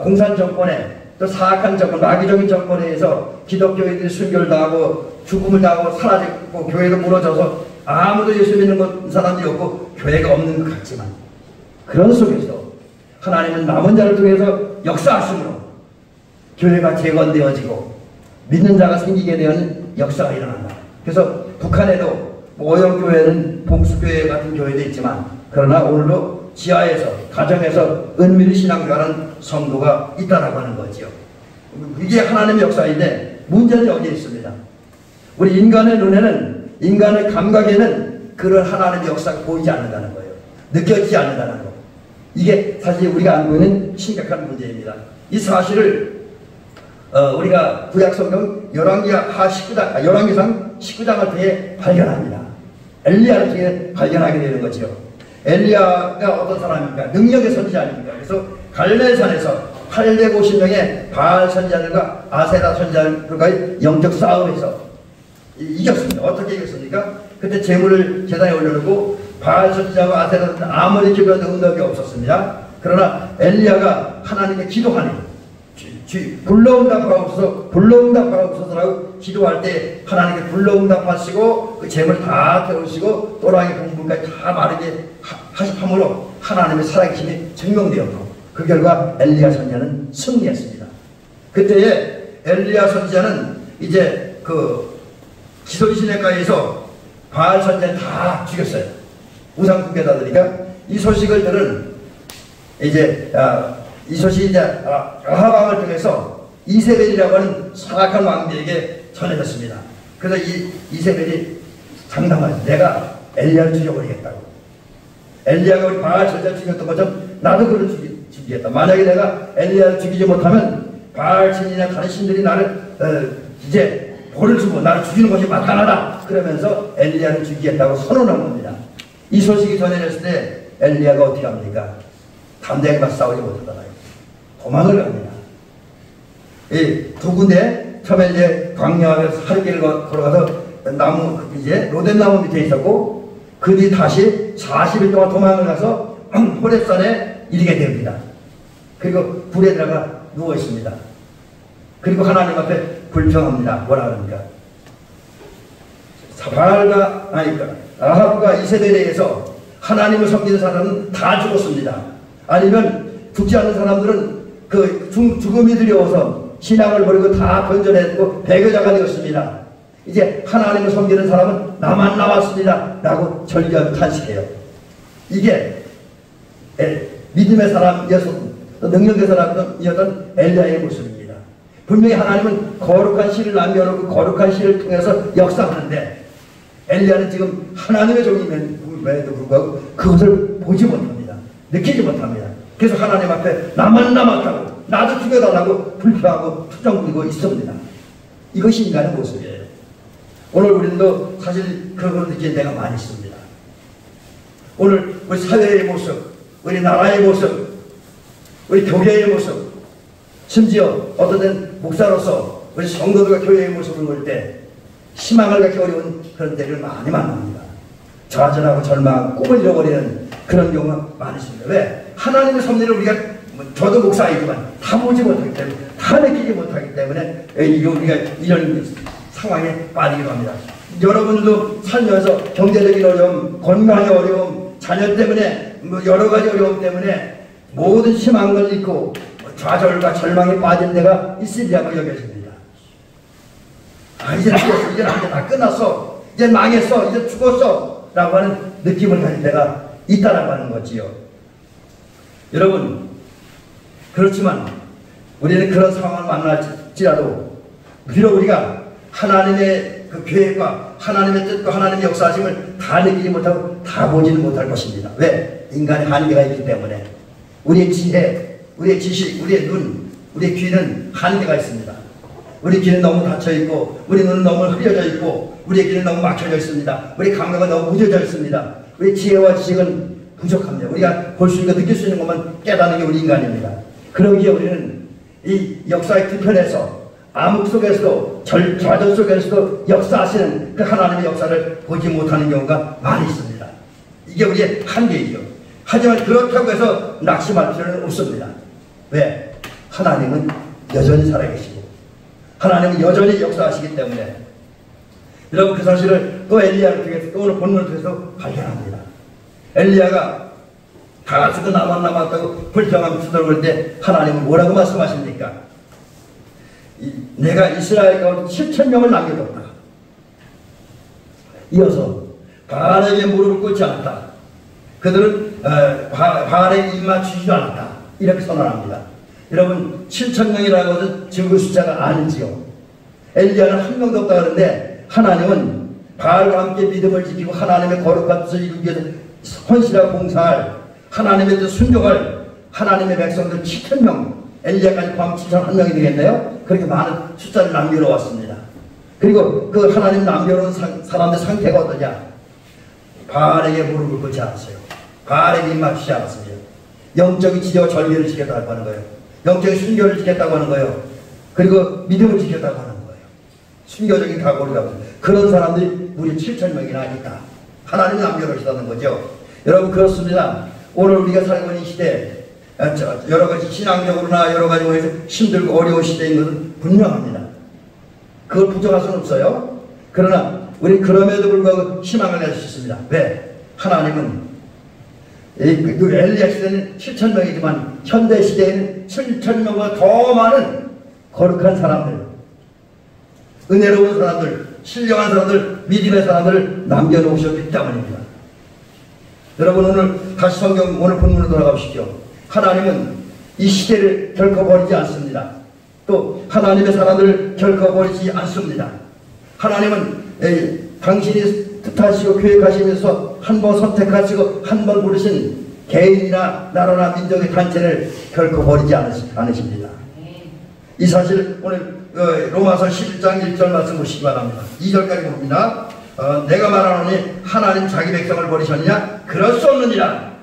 공산 정권에, 또 사악한 정권, 마귀적인 정권에 의해서 기독교인들이 순교를 당하고 죽음을 당하고 사라지고 교회가 무너져서 아무도 예수 믿는 사람이 없고 교회가 없는 것 같지만, 그런 속에서 하나님은 남은 자를 통해서 역사하심으로 교회가 재건되어지고 믿는 자가 생기게 되는 역사가 일어난다. 그래서 북한에도 오영교회는 봉수교회 같은 교회도 있지만, 그러나 오늘도 지하에서, 가정에서 은밀히 신앙생활하는 성도가 있다라고 하는 거지요. 이게 하나님의 역사인데, 문제는 여기에 있습니다. 우리 인간의 눈에는, 인간의 감각에는 그런 하나님의 역사가 보이지 않는다는 거예요. 느껴지지 않는다는 거. 이게 사실 우리가 알고 있는 심각한 문제입니다. 이 사실을 우리가 구약성경 열왕기상 19장을 통해 발견합니다. 엘리야를 통해 발견하게 되는 거죠. 엘리야가 어떤 사람입니까? 능력의 선지 아닙니까? 그래서 갈멜산에서 850명의 바알 선지자들과 아세라 선지자들과의 영적 싸움에서 이겼습니다. 어떻게 이겼습니까? 그때 재물을 제단에 올려놓고 바알 선지자와 아세라 선지자 아무리 기도해도 응답이 없었습니다. 그러나 엘리야가 하나님께 기도하니 불러응답하옵소서라고 기도할 때 하나님께 불러응답하시고 그 재물 다 태우시고 또랑이 공분까지 다 마르게 하심으로 하나님의 살아계심이 증명되었고, 그 결과 엘리야 선지자는 승리했습니다. 그때에 엘리야 선지자는 이제 그 기솔시내가에서 바알 선지자를 다 죽였어요. 우상 숭배자들이니까. 이 소식을 들은 이제 이 소식이 이제 아합 왕을 통해서 이세벨이라고 하는 사악한 왕비에게 전해졌습니다. 그래서 이세벨이 장담하죠. 내가 엘리야를 죽여버리겠다고. 엘리야가 우리 바알 선지자를 죽였던 것처럼 나도 그를 죽이겠다. 만약에 내가 엘리야를 죽이지 못하면 바알 신이나 다른 신들이 나를 이제 벌을 주고 나를 죽이는 것이 마땅하다. 그러면서 엘리야를 죽이겠다고 선언한 겁니다. 이 소식이 전해졌을 때 엘리야가 어떻게 합니까? 담대하게 맞싸우지 못하잖아요. 도망을 갑니다. 이 두 군데, 처음에 이제 광야에서 하루길을 걸어가서 나무, 이제 로뎀나무 밑에 있었고, 그 뒤 다시 40일 동안 도망을 가서 호렙산에 이르게 됩니다. 그리고 불에 들어가 누워 있습니다. 그리고 하나님 앞에 불평합니다. 뭐라 그럽니까? 아합과 이세벨에 의해서 하나님을 섬기는 사람은 다 죽었습니다. 아니면 죽지 않는 사람들은 그 죽음이 두려워서 신앙을 버리고 다 변절했고 배교자가 되었습니다. 이제 하나님을 섬기는 사람은 나만 남았습니다. 라고 절규하며 탄식해요. 이게 믿음의 사람이었던, 능력의 사람이었던 엘리야의 모습입니다. 분명히 하나님은 거룩한 씨를 남겨놓고 거룩한 씨를 통해서 역사하는데 엘리야는 지금 하나님의 종임에도 불구하고 그것을 보지 못합니다. 느끼지 못합니다. 그래서 하나님 앞에 나만 남았다고, 나도 죽여달라고 불평하고 투정 부리고 있습니다. 이것이 인간의 모습이에요. 오늘 우리도 사실 그걸 느끼는 데가 많이 있습니다. 오늘 우리 사회의 모습, 우리 나라의 모습, 우리 교회의 모습, 심지어 어떤 때는 목사로서 우리 성도들과 교회의 모습을 볼 때 희망을 갖기 어려운 그런 때를 많이 만납니다. 좌절하고 절망하고 꿈을 잃어버리는 그런 경우가 많이 있습니다. 왜? 하나님의 섭리를 우리가, 저도 목사이지만 다 보지 못하기 때문에, 다 느끼지 못하기 때문에 우리가 이런 상황에 빠지기도 합니다. 여러분도 살면서 경제적인 어려움, 건강의 어려움, 자녀 때문에 여러 가지 어려움 때문에 모든 희망을 잃고 좌절과 절망에 빠진 데가 있으리라고 여겨집니다. 이제 죽었어, 이제 다 끝났어, 이제 망했어, 이제 죽었어 라고 하는 느낌을 가진 데가 있다라고 하는 거지요. 여러분, 그렇지만 우리는 그런 상황을 만날지라도 비록 우리가 하나님의 그 계획과 하나님의 뜻과 하나님의 역사하심을 다 느끼지 못하고 다 보지는 못할 것입니다. 왜? 인간의 한계가 있기 때문에. 우리의 지혜, 우리의 지식, 우리의 눈, 우리의 귀는 한계가 있습니다. 우리 귀는 너무 닫혀있고, 우리 눈은 너무 흐려져 있고, 우리의 귀는 너무 막혀져 있습니다. 우리 감각은 너무 무뎌져 있습니다. 우리 지혜와 지식은 부족합니다. 우리가 볼 수 있고 느낄 수 있는 것만 깨닫는 게 우리 인간입니다. 그러기에 우리는 이 역사의 뒤편에서 암흑 속에서도 좌절 속에서도 역사하시는 그 하나님의 역사를 보지 못하는 경우가 많이 있습니다. 이게 우리의 한계이죠. 하지만 그렇다고 해서 낙심할 필요는 없습니다. 왜? 하나님은 여전히 살아계시고 하나님은 여전히 역사하시기 때문에. 여러분, 그 사실을 또 엘리야를 통해서, 또 오늘 본문을 통해서 발견합니다. 엘리야가 다 죽고 나만 남았다고 불평하며 두들거릴 때 하나님은 뭐라고 말씀하십니까? 내가 이스라엘 가운데 7,000명을 남겨뒀다. 이어서 바알에게 무릎을 꿇지 않았다. 그들은 바알에게 입 맞추지도 않았다. 이렇게 선언합니다. 여러분, 7,000명이라는 것은 적은 숫자가 아니지요. 엘리야는 한 명도 없다 그러는데 하나님은 바알과 함께 믿음을 지키고 하나님의 거룩한 뜻을 이루기 위해서 헌신하고 봉사할, 하나님의 뜻 순종할 하나님의 백성들 7,000명, 엘리야까지 포함 7,001명이 되겠네요. 그렇게 많은 숫자를 남겨놓았습니다. 그리고 그 하나님 남겨놓은 사람들 상태가 어떠냐? 바알에게 무릎을 꿇지 않았어요. 바알에게 입 맞추지 않았습니다. 영적인 지혜와 절개를 지켰다고 하는 거예요. 영적인 순교를 지켰다고 하는 거예요. 그리고 믿음을 지켰다고 하는 거예요. 순교적인 각오를 갖고 그런 사람들이 무려 7,000명이나 있다. 하나님이 남겨놓으시다는 거죠. 여러분, 그렇습니다. 오늘 우리가 살고 있는 시대, 여러 가지 신앙적으로나 여러 가지 면에서 힘들고 어려운 시대인 것은 분명합니다. 그걸 부정할 수는 없어요. 그러나 우리 그럼에도 불구하고 희망을 낼 수 있습니다. 왜? 하나님은 엘리야 시대는 7,000명이지만 현대 시대에는 7,000명보다 더 많은 거룩한 사람들, 은혜로운 사람들, 신령한 사람들, 믿음의 사람들을 남겨놓으셨기 때문입니다. 여러분, 오늘 다시 성경 오늘 본문으로 돌아가보시죠. 하나님은 이 시대를 결코 버리지 않습니다. 또 하나님의 사람들을 결코 버리지 않습니다. 하나님은 당신이 뜻하시고 계획하시면서 한 번 선택하시고 한 번 부르신 개인이나 나라나 민족의 단체를 결코 버리지 않으십니다. 이 사실 오늘 로마서 11장 1절 말씀 보시기 바랍니다. 2절까지 봅니다. 내가 말하노니 하나님 자기 백성을 버리셨느냐? 그럴 수 없느니라.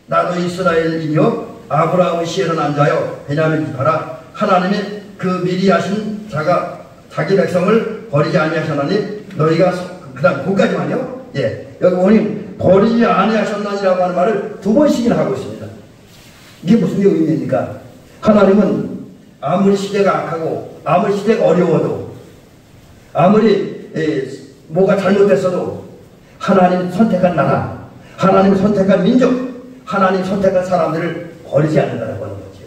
나도 이스라엘이요 아브라함의 씨에서 난 자요 베냐민 지파라. 하나님이 그 미리 하신 자가 자기 백성을 버리지 아니하셨나니 너희가 그 다음 거기까지만요. 여기 보니 버리지 아니하셨나니라고 하는 말을 2번씩이나 하고 있습니다. 이게 무슨 의미입니까? 하나님은 아무리 시대가 악하고 아무리 시대가 어려워도 아무리 뭐가 잘못됐어도 하나님 선택한 나라, 하나님 선택한 민족, 하나님 선택한 사람들을 버리지 않는다고 하는 거죠.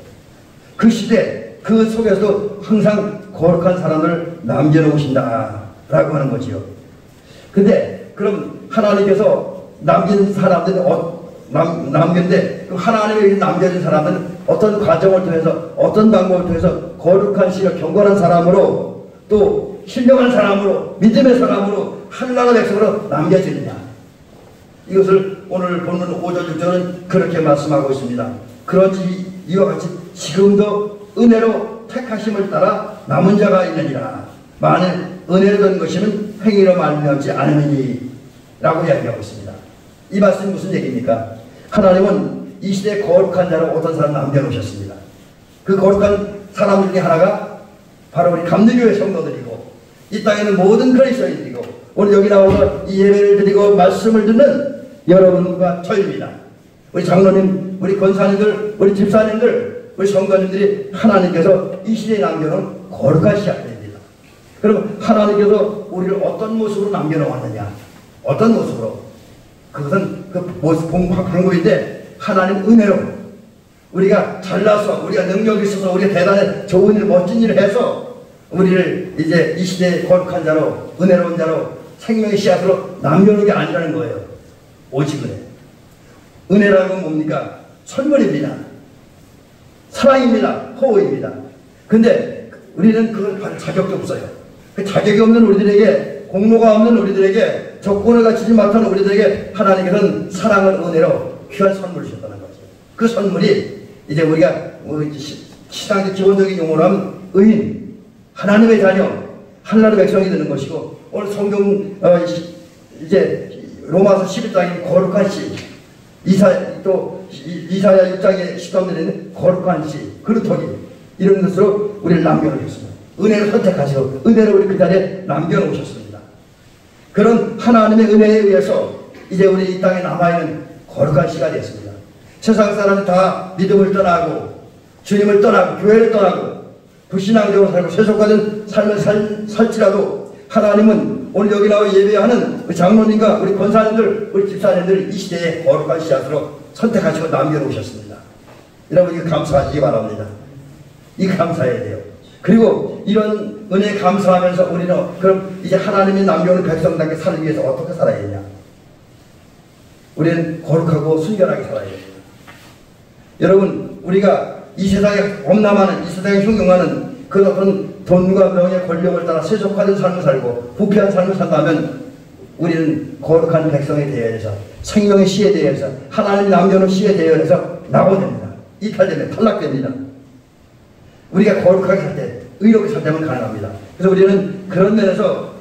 그 시대 그 속에서도 항상 거룩한 사람을 남겨놓으신다라고 하는 거지요. 근데 그럼 하나님께서 남긴 사람들이 남겼는데 그 하나님에게 남겨진 사람들은 어떤 과정을 통해서 어떤 방법을 통해서 거룩한 신을 경건한 사람으로 또 신령한 사람으로 믿음의 사람으로 하나님의 백성으로 남겨지느냐. 이것을 오늘 본문 5절 6절은 그렇게 말씀하고 있습니다. 그런지 이와 같이 지금도 은혜로 택하심을 따라 남은 자가 있느니라. 만일 은혜로 된 것이면 행위로 말미암지 않으니 라고 이야기하고 있습니다. 이 말씀이 무슨 얘기입니까? 하나님은 이 시대에 거룩한 자로 어떤 사람 남겨놓으셨습니다. 그 거룩한 사람 중에 하나가 바로 우리 감리교회 성도들이고 이 땅에 있는 모든 그리스도인들이고 오늘 여기 나와서 이 예배를 드리고 말씀을 듣는 여러분과 저입니다. 우리 장로님, 우리 권사님들, 우리 집사님들, 우리 성도님들이 하나님께서 이 시대에 남겨놓은 거룩한 시작입니다. 그럼 하나님께서 우리를 어떤 모습으로 남겨놓았느냐? 어떤 모습으로? 그것은 그 모습 방법인데 하나님 은혜로 우리가 잘나서 우리가 능력이 있어서 우리가 대단히 좋은 일 멋진 일을 해서 우리를 이제 이 시대의 거룩한 자로 은혜로운 자로 생명의 씨앗으로 남겨놓은 게 아니라는 거예요. 오직 은혜. 은혜라는 건 뭡니까? 선물입니다. 사랑입니다. 호의입니다. 근데 우리는 그걸 받을 자격도 없어요. 그 자격이 없는 우리들에게 공로가 없는 우리들에게 조건을 갖추지 못하는 우리들에게 하나님께서는 사랑을 은혜로 귀한 선물을 주셨다는 거죠. 그 선물이 이제 우리가 시상의 기본적인 용어로 하면 의인, 하나님의 자녀, 하나님의 백성이 되는 것이고 오늘 성경 이제 로마서 11장에 거룩한 씨, 이사야 6장에 시감되는 거룩한 씨, 그루터기 이런 것으로 우리를 남겨놓으셨습니다. 은혜를 선택하시고 은혜를 우리 그 자리에 남겨놓으셨습니다. 그런 하나님의 은혜에 의해서 이제 우리 이 땅에 남아있는 거룩한 씨가 되었습니다. 세상 사람이 다 믿음을 떠나고 주님을 떠나고 교회를 떠나고 불신앙적으로 살고 세속화된 삶을 살지라도 하나님은 오늘 여기 나와 예배하는 우리 장로님과 우리 권사님들, 우리 집사님들 이 시대에 거룩한 씨앗으로 선택하시고 남겨놓으셨습니다. 여러분 이거 감사하시기 바랍니다. 이거 감사해야 돼요. 그리고 이런 은혜에 감사하면서 우리는 그럼 이제 하나님이 남겨놓은 백성답게 살기 위해서 어떻게 살아야 되냐? 우리는 거룩하고 순결하게 살아야 됩니다. 여러분 우리가 이 세상에 범람하는 이 세상에 흉흉하는 그 어떤 돈과 명예 권력을 따라 세속화된 삶을 살고 부패한 삶을 산다면 우리는 거룩한 백성에 대해서 생명의 씨에 대해서 하나님이 남겨놓은 씨에 대해서 낙오됩니다. 이탈되면 탈락됩니다. 우리가 거룩하게 살 때, 의롭게 살 때만 가능합니다. 그래서 우리는 그런 면에서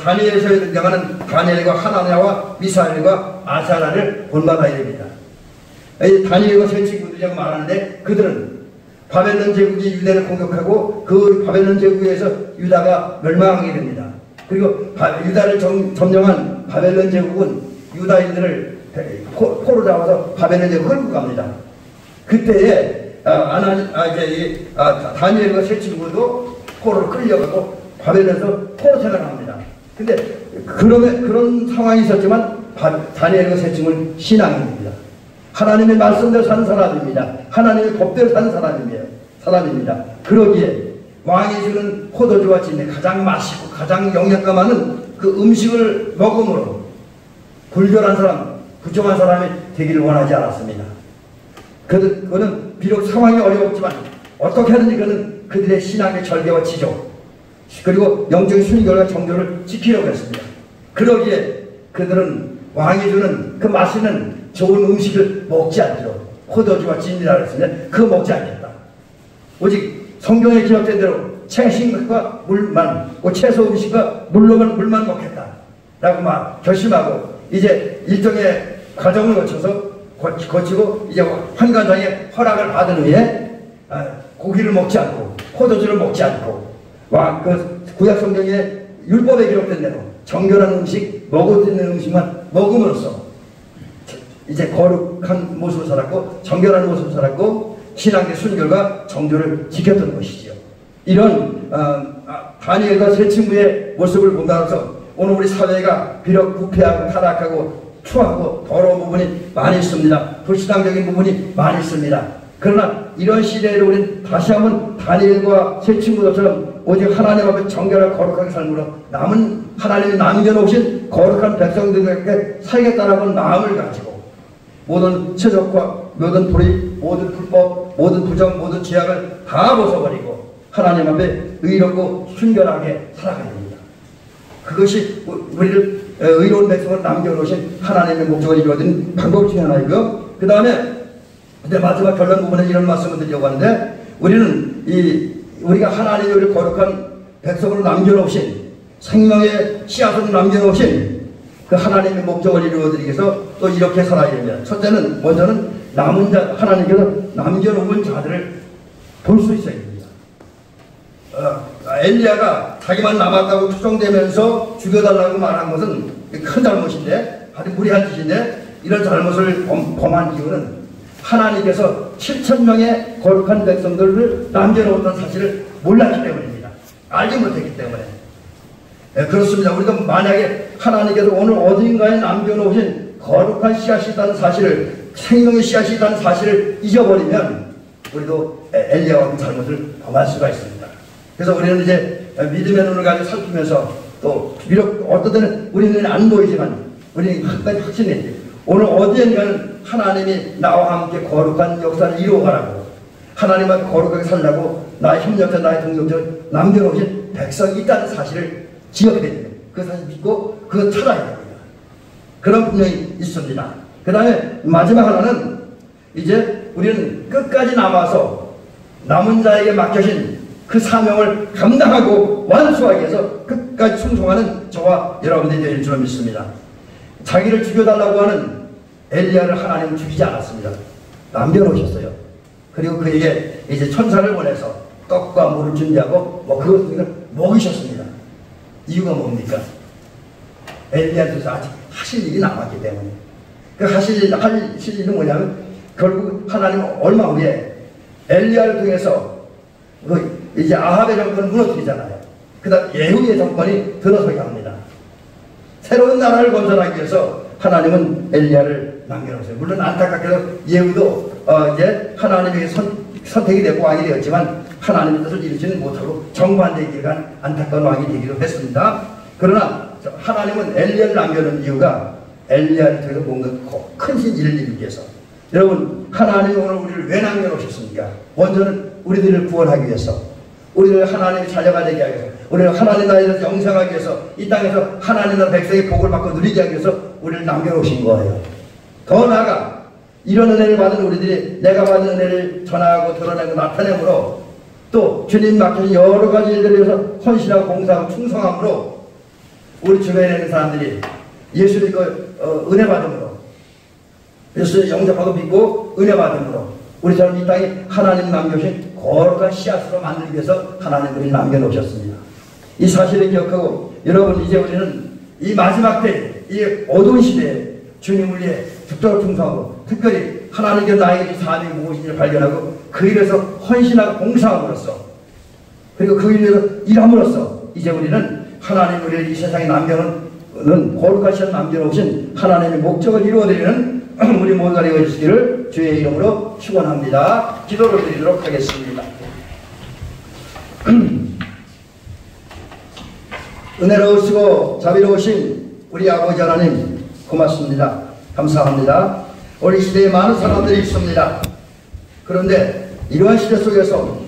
다니엘에서 등장하는 다니엘과 하나냐와 미사엘과 아사라를 본받아야 됩니다. 다니엘과 세 친구들이라고 말하는데 그들은 바벨론 제국이 유다를 공격하고 그 바벨론 제국에서 유다가 멸망하게 됩니다. 그리고 유다를 점령한 바벨론 제국은 유다인들을 포로 잡아서 바벨론 제국을 끌고 갑니다. 그때에 다니엘과 세 친구도 포로로 끌려가고 바벨론에서 포로 생활합니다. 근데 그런 상황이 있었지만 다니엘과 세 친구는 신앙인입니다. 하나님의 말씀대로 사는 사람입니다. 하나님의 법대로 사는 사람입니다. 그러기에 왕이 주는 포도주와 진에 가장 맛있고 가장 영양가 많은 그 음식을 먹음으로 불결한 사람, 부정한 사람이 되기를 원하지 않았습니다. 그는 비록 상황이 어려웠지만 어떻게 하든지 그는 그들의 신앙의 절개와 지조 그리고 영적인 순결과 정도를 지키려고 했습니다. 그러기에 그들은 왕이 주는 그 맛있는 좋은 음식을 먹지 않기로 포도주와 진이라고 했으면 그거 먹지 않겠다. 오직 성경에 기록된 대로 채식과 물만 채소 음식과 물만 먹겠다 라고 결심하고 이제 일종의 과정을 거치고 이제 환관장의 허락을 받은 후에 고기를 먹지 않고 포도주를 먹지 않고 그 구약 성경에 율법에 기록된 대로 정결한 음식 먹을 수 있는 음식만 먹음으로써 이제 거룩한 모습을 살았고 정결한 모습을 살았고 신앙의 순결과 정조를 지켰던 것이지요. 이런 다니엘과 세 친구의 모습을 본다면서 오늘 우리 사회가 비록 부패하고 타락하고 추하고 더러운 부분이 많이 있습니다. 불신앙적인 부분이 많이 있습니다. 그러나 이런 시대에 우리는 다시 한번 다니엘과 세 친구들처럼 오직 하나님 앞에 정결하고 거룩하게 삶으로 남은 하나님이 남겨놓으신 거룩한 백성들에게 살겠다는 마음을 가지고 모든 세속과 모든 불의, 모든 불법, 모든 부정, 모든 죄악을 다 벗어버리고 하나님 앞에 의롭고 순결하게 살아가야 됩니다. 그것이 우리를 의로운 백성을 남겨놓으신 하나님의 목적을 이루어진 방법 중에 하나이고요. 그 다음에 이제 마지막 결론 부분에 이런 말씀을 드리려고 하는데, 우리는 우리가 하나님이 우리 거룩한 백성으로 남겨놓으신 생명의 씨앗으로 남겨놓으신 그 하나님의 목적을 이루어드리기 위해서 또 이렇게 살아야 됩니다. 첫째는 먼저는 남은 자, 하나님께서 남겨놓은 자들을 볼 수 있어야 됩니다. 엘리야가 자기만 남았다고 추정되면서 죽여달라고 말한 것은 큰 잘못인데, 아주 무리한 짓인데, 이런 잘못을 범한 이유는 하나님께서 7,000명의 거룩한 백성들을 남겨놓았던 사실을 몰랐기 때문입니다. 알지 못했기 때문에. 그렇습니다. 우리가 만약에 하나님께서 오늘 어딘가에 남겨놓으신 거룩한 씨앗이 있다는 사실을, 생명의 씨앗이 있다는 사실을 잊어버리면 우리도 엘리야와 같은 잘못을 범할 수가 있습니다. 그래서 우리는 이제 믿음의 눈을 가지고 살피면서, 또 비록 어떤 때는 우리는 안 보이지만 우리는 한 가지 확신이, 오늘 어디엔가는 하나님이 나와 함께 거룩한 역사를 이루어가라고, 하나님 앞에 거룩하게 살라고 나의 협력자, 나의 동력자 남겨놓으신 백성이 있다는 사실을 기억해야 됩니다. 그 사실 믿고 그거 찾아야 됩니다. 그런 분명히 있습니다. 그 다음에 마지막 하나는, 이제 우리는 끝까지 남아서 남은 자에게 맡겨진 그 사명을 감당하고 완수하기 위해서 끝까지 충성하는 저와 여러분들이 되실 줄 믿습니다. 자기를 죽여달라고 하는 엘리야를 하나님은 죽이지 않았습니다. 남겨놓으셨어요. 그리고 그에게 이제 천사를 보내서 떡과 물을 준비하고 그것을 먹이셨습니다. 이유가 뭡니까? 엘리야한테서 아직 하실 일이 남았기 때문에. 그 하실 일은 뭐냐면, 결국 하나님은 얼마 후에 엘리야를 통해서 이제 아합의 정권을 무너뜨리잖아요. 그 다음 예후의 정권이 들어서게 합니다. 새로운 나라를 건설하기 위해서 하나님은 엘리야를 남겨놓으세요. 물론 안타깝게도 예후도 이제 하나님에게 선택이 되고 왕이 되었지만 하나님의 뜻을 이루지는 못하고 정반대의 길을 간 안타까운 왕이 되기도 했습니다. 그러나 하나님은 엘리야를 남겨놓은 이유가 엘리야를 통해서 뭔가 큰 일을 이루기 위해서. 여러분, 하나님이 오늘 우리를 왜 남겨놓으셨습니까? 먼저는 우리들을 구원하기 위해서, 우리를 하나님의 자녀가 되게 하기 위해서, 우리를 하나님 나라에서 영생하기 위해서, 이 땅에서 하나님 나라 백성의 복을 받고 누리게 하기 위해서 우리를 남겨놓으신 거예요. 더 나아가 이런 은혜를 받은 우리들이 내가 받은 은혜를 전하고 드러내고 나타내므로, 또 주님 맡겨진 여러 가지 일들에 대해서 헌신하고 공사하고 충성함으로 우리 주변에 있는 사람들이 예수 믿고 은혜 받음으로, 예수를 영접하고 믿고 은혜 받음으로 우리처럼 이 땅에 하나님 남겨주신 거룩한 씨앗으로 만들기 위해서 하나님 우리를 남겨놓으셨습니다. 이 사실을 기억하고, 여러분, 이제 우리는 이 마지막 때, 이 어두운 시대에 주님을 위해 죽도록 충성하고, 특별히 하나님께서 나에게 이 사명이 무엇인지를 발견하고 그 일에서 헌신하고 봉사함으로써, 그리고 그 일에서 일함으로써 이제 우리는 하나님 우리를 이 세상에 남겨놓은 거룩한 씨앗 남겨놓으신 하나님의 목적을 이루어드리는 우리 모두가 되어주시기를 주의 이름으로 축원합니다. 기도를 드리도록 하겠습니다. 은혜로우시고 자비로우신 우리 아버지 하나님, 고맙습니다. 감사합니다. 우리 시대에 많은 사람들이 있습니다. 그런데 이러한 시대 속에서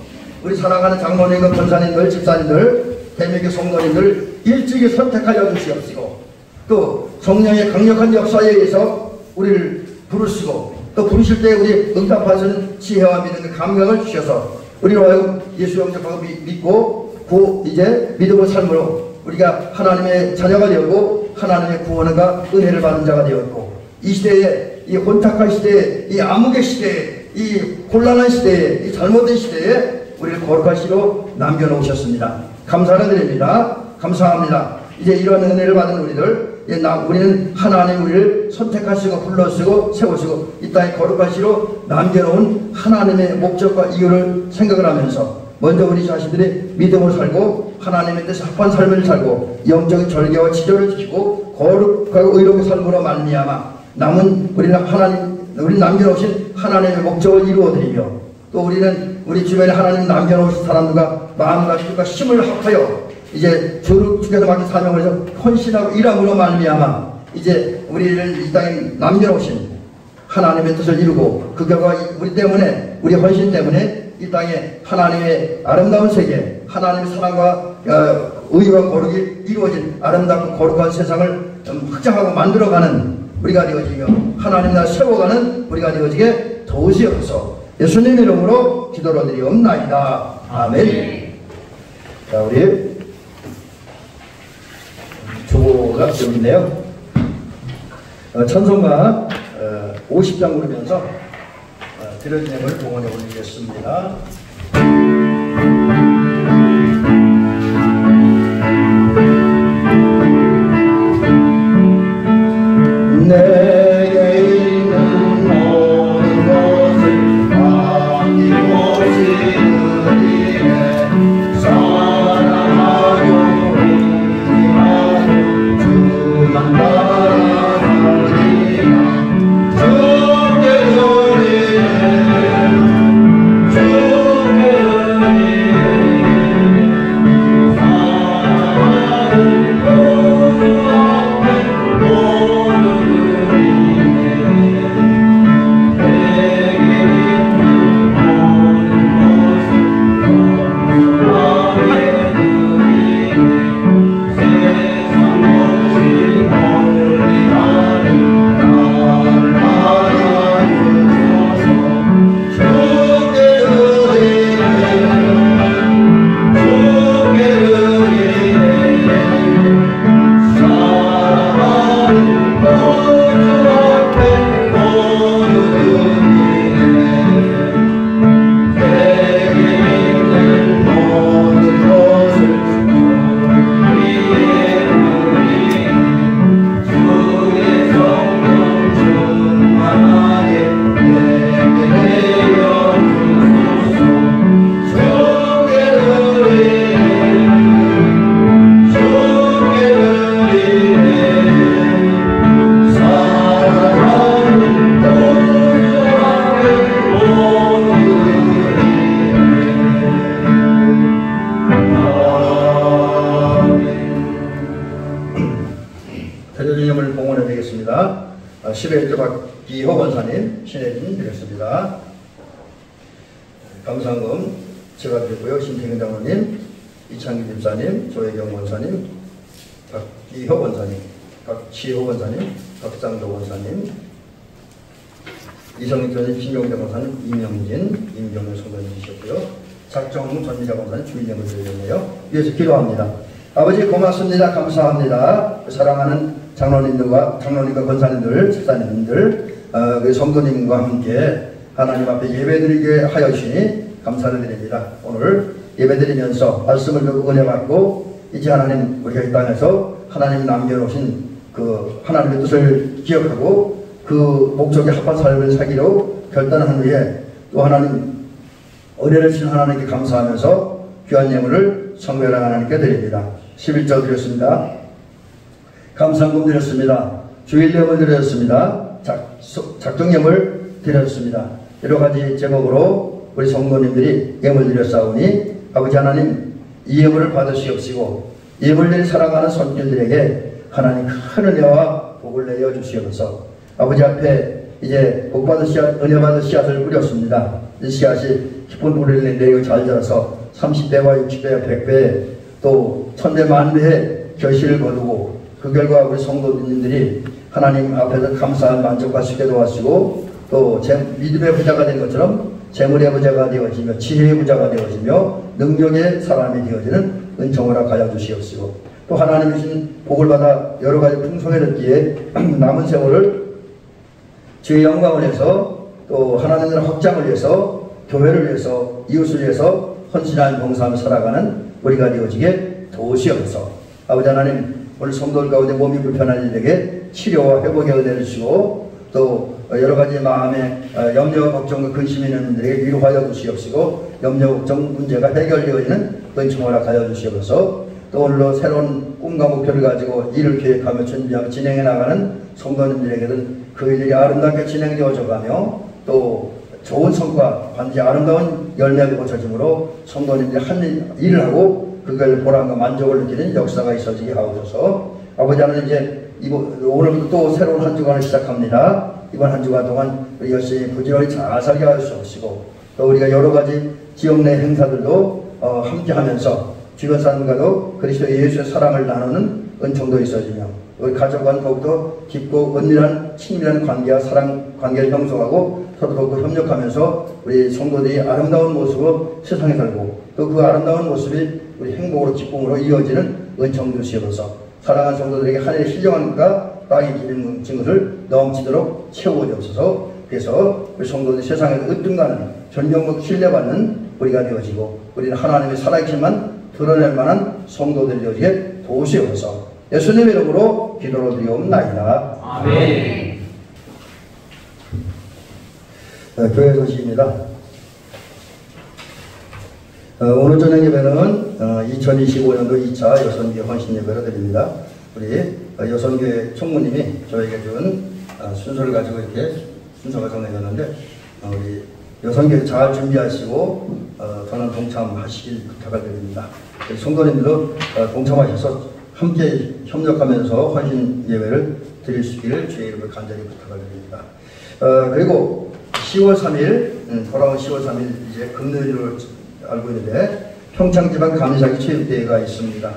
우리 사랑하는 장로님과 권사님들, 집사님들, 대명교 성도님들 일찍이 선택하여 주시옵시고, 또 성령의 강력한 역사에 의해서 우리를 부르시고, 또 부르실 때 우리 응답하시는 지혜와 믿음의 감각을 주셔서 우리로 하여금 예수 영접하고 믿고 이제 믿음의 삶으로 우리가 하나님의 자녀가 되었고, 하나님의 구원과 은혜를 받은 자가 되었고, 이 시대에, 이 혼탁한 시대에, 이 암흑의 시대에, 이 곤란한 시대에, 이 잘못된 시대에 우리를 거룩한 씨로 남겨놓으셨습니다. 감사를 드립니다. 감사합니다. 이제 이런 은혜를 받은 우리들, 우리는 하나님 우리를 선택하시고 불러쓰고 세우시고 이 땅에 거룩하시로 남겨놓은 하나님의 목적과 이유를 생각을 하면서 먼저 우리 자신들이 믿음을 살고 하나님의 뜻에 합한 삶을 살고 영적인 절개와 지조를 지키고 거룩하고 의로운 삶으로 말미암아 남은 우리 남겨놓으신 하나님의 목적을 이루어드리며 또 우리는 우리 주변에 하나님 남겨놓으신 사람들과 마음과 뜻과 힘을 합하여 이제 주께서 맡긴 사명을 해서 헌신하고 일함으로 말미암아 이제 우리를 이 땅에 남겨놓으신 하나님의 뜻을 이루고 그 결과 우리 때문에 우리 헌신 때문에 이 땅에 하나님의 아름다운 세계 하나님의 사랑과 의와 거룩이 이루어진 아름답고 거룩한 세상을 확장하고 만들어가는 우리가 되어지며 하나님 나라 세워가는 우리가 되어지게 도우시옵소서. 예수님 이름으로 기도로 드리옵나이다. 아멘. 자, 우리 주보가 여기인데요. 찬송가 50장 부르면서 드려진행을 봉헌해 올리겠습니다. 내게 있는 모든 것을 아낌없이 드리네. 사랑하고 의지하고 주만 따라가리라. 주께 드리네. 주께 드리네. 사랑하는 것 앞에 모든 드려진행을 봉헌해 드리겠습니다. 11조 박기호 원사님 신혜진 드렸습니다. 감사금 제가 드리고요. 신태경 장로님, 이창기 집사님, 조혜경 원사님, 박기호 원사님, 박지호 원사님, 박상도 원사님, 이성희 교수님, 신용대 원사님, 이명진, 임경래 성도님 주셨고요. 작정무 전미자 원사님 주인님을 드리겠네요. 위에서 기도합니다. 아버지 고맙습니다. 감사합니다. 사랑하는 장로님과 권사님들, 집사님들, 성도님과 함께 하나님 앞에 예배드리게 하여 주시니 감사를 드립니다. 오늘 예배드리면서 말씀을 듣고 은혜 받고 이제 하나님 우리가 이 땅에서 하나님 남겨놓으신 그 하나님의 뜻을 기억하고 그 목적에 합한 삶을 살기로 결단한 후에 또 하나님 은혜를 주신 하나님께 감사하면서 귀한 예물을 성별한 하나님께 드립니다. 11조 드렸습니다. 감사금 드렸습니다. 주일예물 드렸습니다. 작정예물 드렸습니다. 여러 가지 제목으로 우리 성도님들이 예물 드렸사오니 아버지 하나님 이 예물을 받으시옵시고 예물들이 사랑하는 손길들에게 하나님 큰 은혜와 복을 내어 주시옵소서. 아버지 앞에 이제 복받은 씨앗, 은혜 받은 씨앗을 뿌렸습니다. 이 씨앗이 깊은 뿌리를 내어 잘 자라서 30배와 60배와 100배 또 1000배 만배의 결실을 거두고 그 결과 우리 성도님들이 하나님 앞에서 감사한 만족할 수 있게 도와주시고 또 믿음의 부자가 된 것처럼 재물의 부자가 되어지며 지혜의 부자가 되어지며 능력의 사람이 되어지는 은총을 하여 주시옵시고 또 하나님 주신 복을 받아 여러 가지 풍성에 듣기에 남은 세월을 주의 영광을 위해서 또 하나님의 확장을 위해서 교회를 위해서 이웃을 위해서 헌신한 봉사하며 살아가는 우리가 되어지게 도우시옵소서. 아버지 하나님 오늘 성도들 가운데 몸이 불편한 이들에게 치료와 회복의 은혜를 주시고 또 여러 가지 마음에 염려, 걱정과 근심이 있는 분들에게 위로하여 주시옵시고 염려, 걱정 문제가 해결되어 있는 은총을 허락하여 주시옵소서. 또 오늘로 새로운 꿈과 목표를 가지고 일을 계획하며 준비하며 진행해 나가는 성도님들에게는 그 일이 아름답게 진행되어져 가며 또 좋은 성과 반드시 아름다운 열매가 맺어짐으로 성도님들이 한 일을 하고 그걸 보람과 만족을 느끼는 역사가 있어지게 하옵소서. 아버지 하나님 이제 오늘부터 또 새로운 한 주간을 시작합니다. 이번 한 주간 동안 우리 열심히 부지런히 잘 살게 하시옵시고 또 우리가 여러 가지 지역 내 행사들도 함께 하면서 주변 사람과도 그리스도 예수의 사랑을 나누는 은총도 있어지며 우리 가족과는 더욱더 깊고 은밀한 친밀한 관계와 사랑 관계를 형성하고 서로 더욱더 협력하면서 우리 성도들이 아름다운 모습으로 세상에 살고 또 그 아름다운 모습이 우리 행복으로 기쁨으로 이어지는 은총 주시옵소서. 사랑하는 성도들에게 하늘의 신령함과 땅의 기름 것을 넘치도록 채워주옵소서. 그래서 우리 성도들이 세상에서 으뜸가는 존경과 신뢰받는 우리가 되어지고 우리는 하나님의 살아계심만 드러낼 만한 성도들이 되어지게 도우시옵소서. 예수님의 이름으로 기도로 드리옵나이다. 아멘. 교회 소식입니다. 오늘 저녁 예배는 2025년도 2차 여선교회 헌신 예배를 드립니다. 우리 여선교회 총무님이 저에게 준 순서를 가지고 이렇게 순서가 정해졌는데 우리 여선교회 잘 준비하시고 저는 동참하시길 부탁을 드립니다. 성도님들도 동참하셔서 함께 협력하면서 헌신 예배를 드릴 수 있기를 주의 이름으로 간절히 부탁을 드립니다. 그리고 10월 3일 돌아온 10월 3일 이제 금요일로 알고 있는데 평창지방 감리사기 체육대회가 있습니다.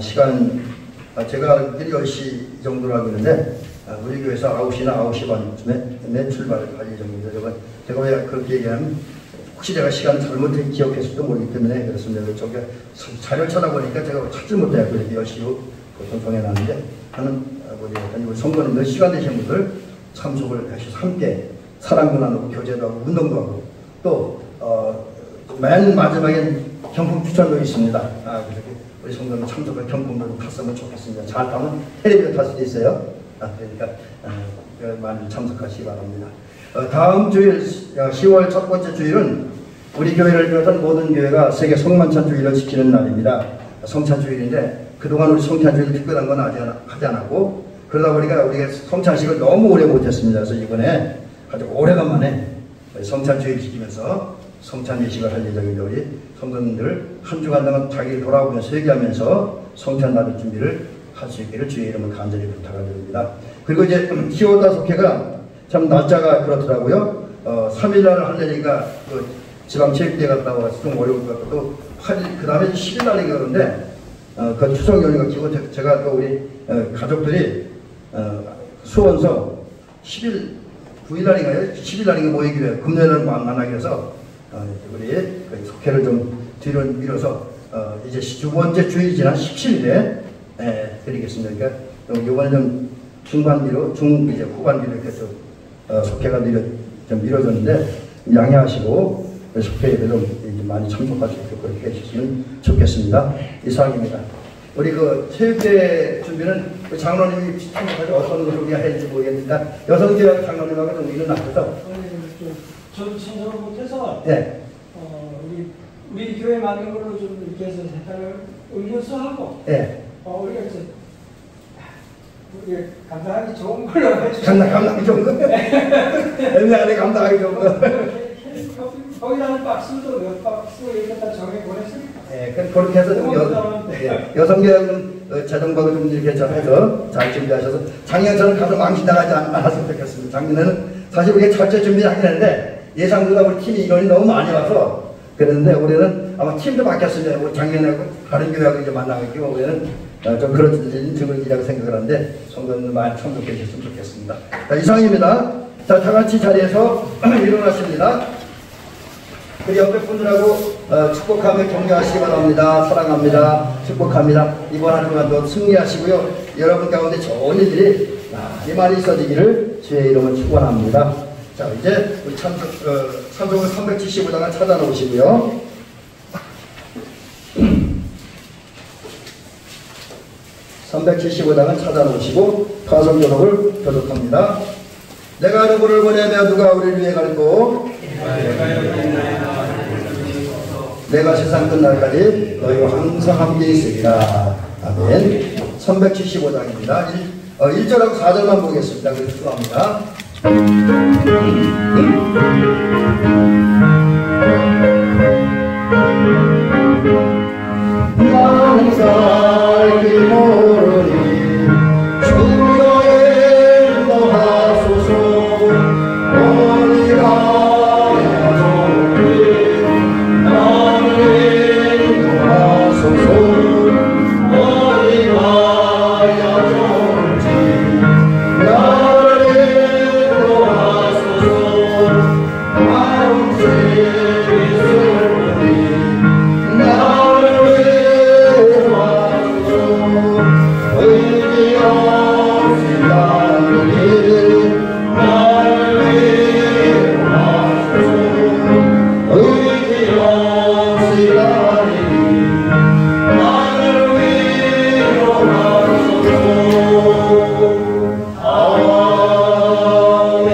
시간 제가 알기로 10시 정도로 알고 있는데 우리 교회에서 9시나 9시 반쯤에 출발할 예정입니다. 제가 왜 그렇게 얘기하면 혹시 제가 시간 잘못 기억했을지도 모르기 때문에 그렇습니다. 저기 자료 찾아보니까 제가 찾지 못해요. 그래서 10시로 보통 정해놨는데 하는 우리 성도님들 시간 되신 분들 참석을 하셔서 함께 사랑도 나누고 교제도 하고 운동도 하고 또 맨 마지막엔 경품 추천도 있습니다. 그렇게 우리 성도님 참석을 경품으로 탔으면 좋겠습니다. 잘 타면 텔레비전 탈 수도 있어요. 그러니까 많이 참석하시기 바랍니다. 다음 주일 10월 첫 번째 주일은 우리 교회를 비롯한 모든 교회가 세계 성만찬 주일을 지키는 날입니다. 성찬 주일인데 그동안 우리 성찬 주일 특별한 건 하지 않았고 그러다 보니까 우리가 성찬식을 너무 오래 못했습니다. 그래서 이번에 아주 오래간만에 성찬 주일 지키면서 성찬 예식을 할 예정입니다. 우리 성도님들 한 주간 동안 자기를 돌아보면서 회개하면서 성찬 나를 준비를 할 수 있기를 주의 이름을 간절히 부탁을 드립니다. 그리고 이제 10월 5회가 참 날짜가 그렇더라고요. 3일날 하려니까 그 지방체육대회 갔다 와서 좀 어려울 것 같고 또 8일 그 다음에 10일날이 그러는데 그 추석 연휴가 기고 제가 또 우리 가족들이 수원서 10일 9일날인가요? 10일날인가 모이기로 해요. 금요일날 만나기로 해서 우리 속회를 좀 뒤로 밀어서 이제 두 번째 주일이 지난 17일에 드리겠습니다. 그러니까 이번에 좀 중반기로 이제 후반기로 이렇게 좀 속회가 좀 미뤄졌는데 양해하시고 속회에 좀 많이 참석할 수 있도록 그렇게 해주시면 좋겠습니다. 이상입니다. 우리 그 체육대회 준비는 그 장로님이 참석하지 어떤 것을 우리가 해야 할지 모르겠는데 여성교회 장로님하고 좀 일어나셔서 저도 참석을 못해서 네. 우리 교회 맞는 걸로 좀 이렇게 해서 세탁을 음료수하고 네. 우리가 이제 우리 감당하기 좋은 걸로 해주세요. 감당하기 좋은 거? 애매하네 감당하기 좋은 거. 거기다는 박스도 몇 박스 이렇게 다 정해 보냈으니까. 네, 그렇게 해서 좀 여성교회 재정박을 좀 이렇게 해서 잘 준비하셔서 작년처럼 가서 망신당하지 않았으면 좋겠습니다. 작년에는 사실 우리가 철저히 준비를 하긴 했는데 예상보다 우리 팀이 인원이 너무 많이 와서 그랬는데 올해는 아마 팀도 바뀌었습니다. 우리 작년에 다른 교회하고 이제 만나가지고 올해는 좀 그런 적을이라고 생각을 하는데 성도님들 많이 참석해 주셨으면 좋겠습니다. 자, 이상입니다. 자, 다 같이 자리에서 일어나십니다. 우리 옆에 분들하고 축복하며 격려하시기 바랍니다. 사랑합니다. 축복합니다. 이번 한 주간도 승리하시고요. 여러분 가운데 좋은 일들이 많이 있어지기를 주의 이름으로 축원합니다. 자, 이제 우리 찬송을 375장을 찾아놓으시고요. 375장을 찾아놓으시고 가성 교독을 교독합니다. 내가 누구를 보내며 누가 우리를 위해 갈고 내가 세상 끝날까지 너희와 항상 함께 있으리라. 아멘. 375장입니다. 1절하고 4절만 보겠습니다. 그래서 수고합니다. 나는 살기 모르니 주여 인도하소서. 어디 가야 좋은지 나를 인도하소서. 어디 가야 좋은지 나를 인도하소서. 마음 쓰기 슬프니 나를 위로하소서. 의지 없이 나를 위로하소서. 의지 없이 나를 위로하소서. 아멘.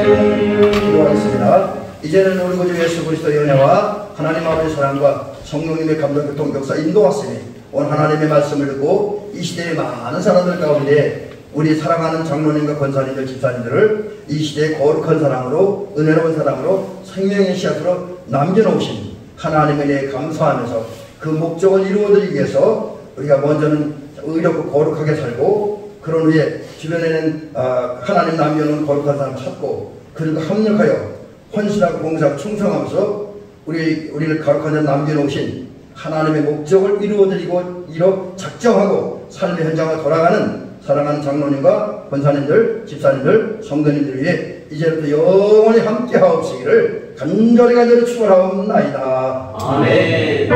기도하겠습니다. 이제는 우리 구주 예수 그리스도의 은혜와 하나님 아버지의 사랑과 성령님의 감동, 교통, 역사, 인도하시니 오늘 하나님의 말씀을 듣고 이 시대의 많은 사람들 가운데 우리 사랑하는 장로님과 권사님들, 집사님들을 이 시대의 거룩한 사랑으로, 은혜로운 사랑으로, 생명의 씨앗으로 남겨놓으신 하나님에 대해 감사하면서 그 목적을 이루어드리기 위해서 우리가 먼저는 의롭고 거룩하게 살고, 그런 후에 주변에는 하나님 남겨놓은 거룩한 사람 찾고, 그리고 합력하여 헌신하고 봉사하고 충성하면서 우리를 거룩한 자 남겨놓으신 하나님의 목적을 이루어드리고 작정하고 삶의 현장을 돌아가는 사랑하는 장로님과 권사님들, 집사님들, 성도님들 위해 이제부터 영원히 함께 하옵시기를 간절히 축원하옵나이다. 아멘.